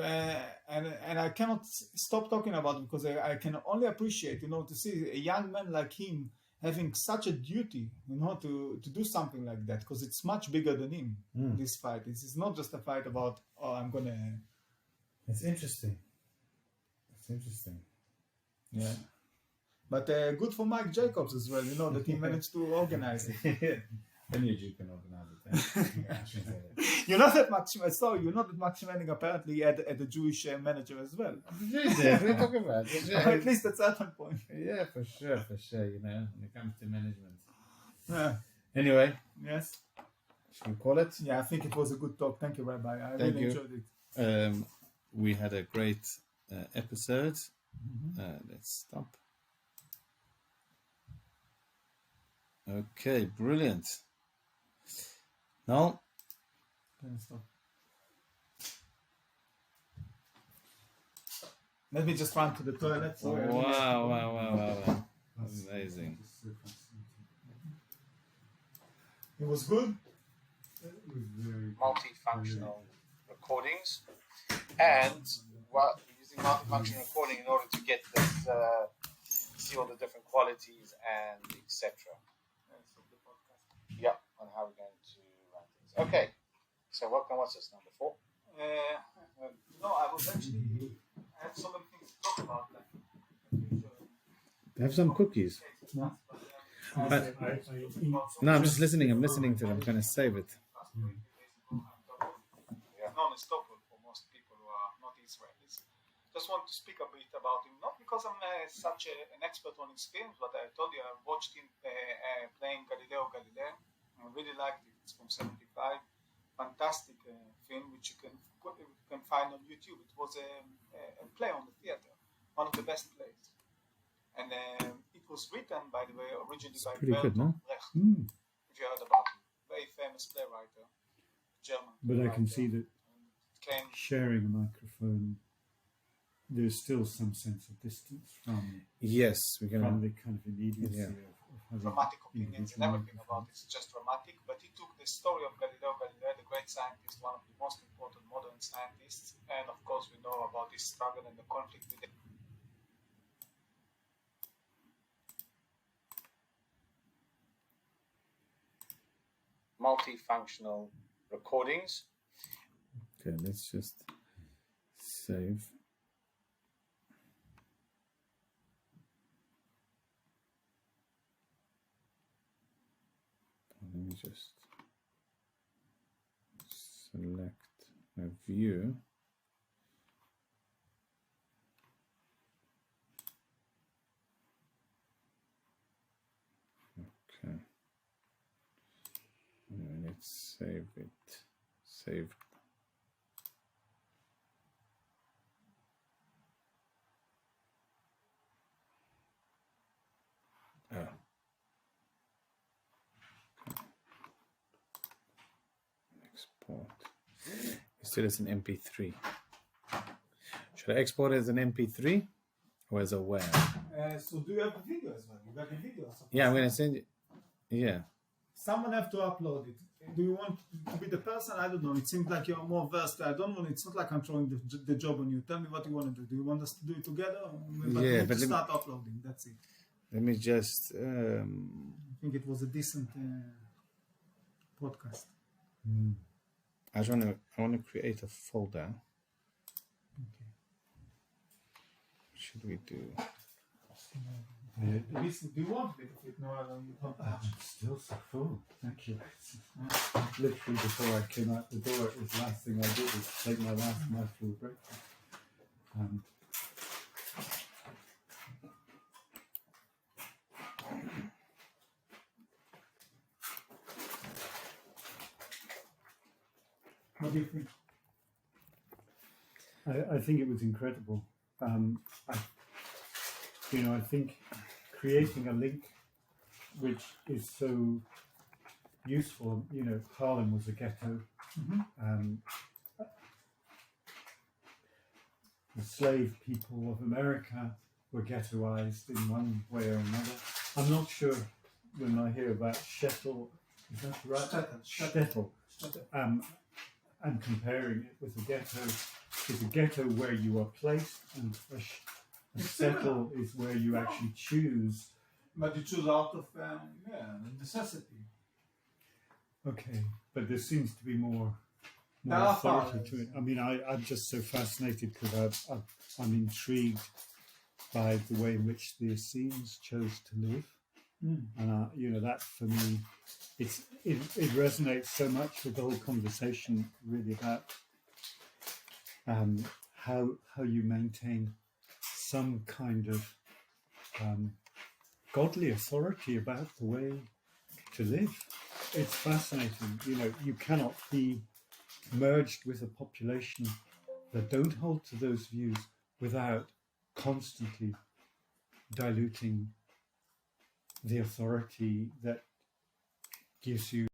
And I cannot stop talking about it because I can only appreciate, to see a young man like him having such a duty, to do something like that, because it's much bigger than him, this fight. It's not just a fight about, I'm going to... It's interesting. Yeah. But good for Mike Jacobs as well, that he managed to organize it. I knew you can organize it. You know that Max Manning apparently had a Jewish manager as well. What are you talking about? At least at certain point. Yeah, for sure, when it comes to management. Yeah. Anyway. Yes. Should we call it? Yeah, I think it was a good talk. Thank you, Rabbi. I really enjoyed it. We had a great episode. Let's stop. Okay, brilliant. Now, let me just run to the toilet. Wow. Amazing. It was good. Multifunctional recordings, and using multifunctional recording in order to get this, see all the different qualities and etc. Yeah, on how we're going to run things. Okay, so what's this, number 4? No, I had so many things to talk about. Have some cookies. No, I'm just listening. I'm listening to it. I'm going to save it. Chaim Topol for most people who are not Israelis. Just want to speak a bit about him, not because I'm an expert on his films, but I told you I watched him playing Galileo Galilei. I really liked it. It's from '75. Fantastic film which you can find on YouTube. It was a play on the theater, one of the best plays. And it was written, by the way, originally by Bertolt Brecht. If you heard about him, very famous playwright, German. But I can see that sharing a microphone, there's still some sense of distance from Yes, we're from going the kind of immediacy of having dramatic opinions and everything about microphones. it's just dramatic. But he took the story of Galileo Galilei, the great scientist, one of the most important modern scientists, and of course we know about his struggle and the conflict with it. Multifunctional recordings. Okay, let's just save. Let me just select a view. Okay. And let's save it. Save. Oh. Export. Instead as an MP3. Should I export it as an MP3 or as a WAV? So do you have a video as well? You got a video? Yeah, I'm gonna send you. Yeah. Someone have to upload it. Do you want to be the person? I don't know. It seems like you're more versed. I don't want. It's not like I'm throwing the job on you. Tell me what you want to do. Do you want us to do it together? But Yeah, we but need to start uploading. That's it. Let me just. I think it was a decent podcast. I want to create a folder. Okay. What should we do? Listen, do you want a bit of it? No, I don't. I'm still so full. Thank you. Literally before I came out the door, it was the last thing I did was take my last mouthful of breakfast. What do you think? I think it was incredible. I think creating a link which is so useful. Harlem was a ghetto. The slave people of America were ghettoized in one way or another. I'm not sure when I hear about Shtetl, is that right? Shtetl. And comparing it with a ghetto, is a ghetto where you are placed, and a shtetl is where you actually choose. But you choose out of necessity. Okay, but there seems to be more Now, authority to it. I mean, I'm just so fascinated because I'm intrigued by the way in which the Essenes chose to live, and that for me, it resonates so much with the whole conversation, really, about how you maintain some kind of godly authority about the way to live. It's fascinating. You cannot be merged with a population that don't hold to those views without constantly diluting the authority that gives you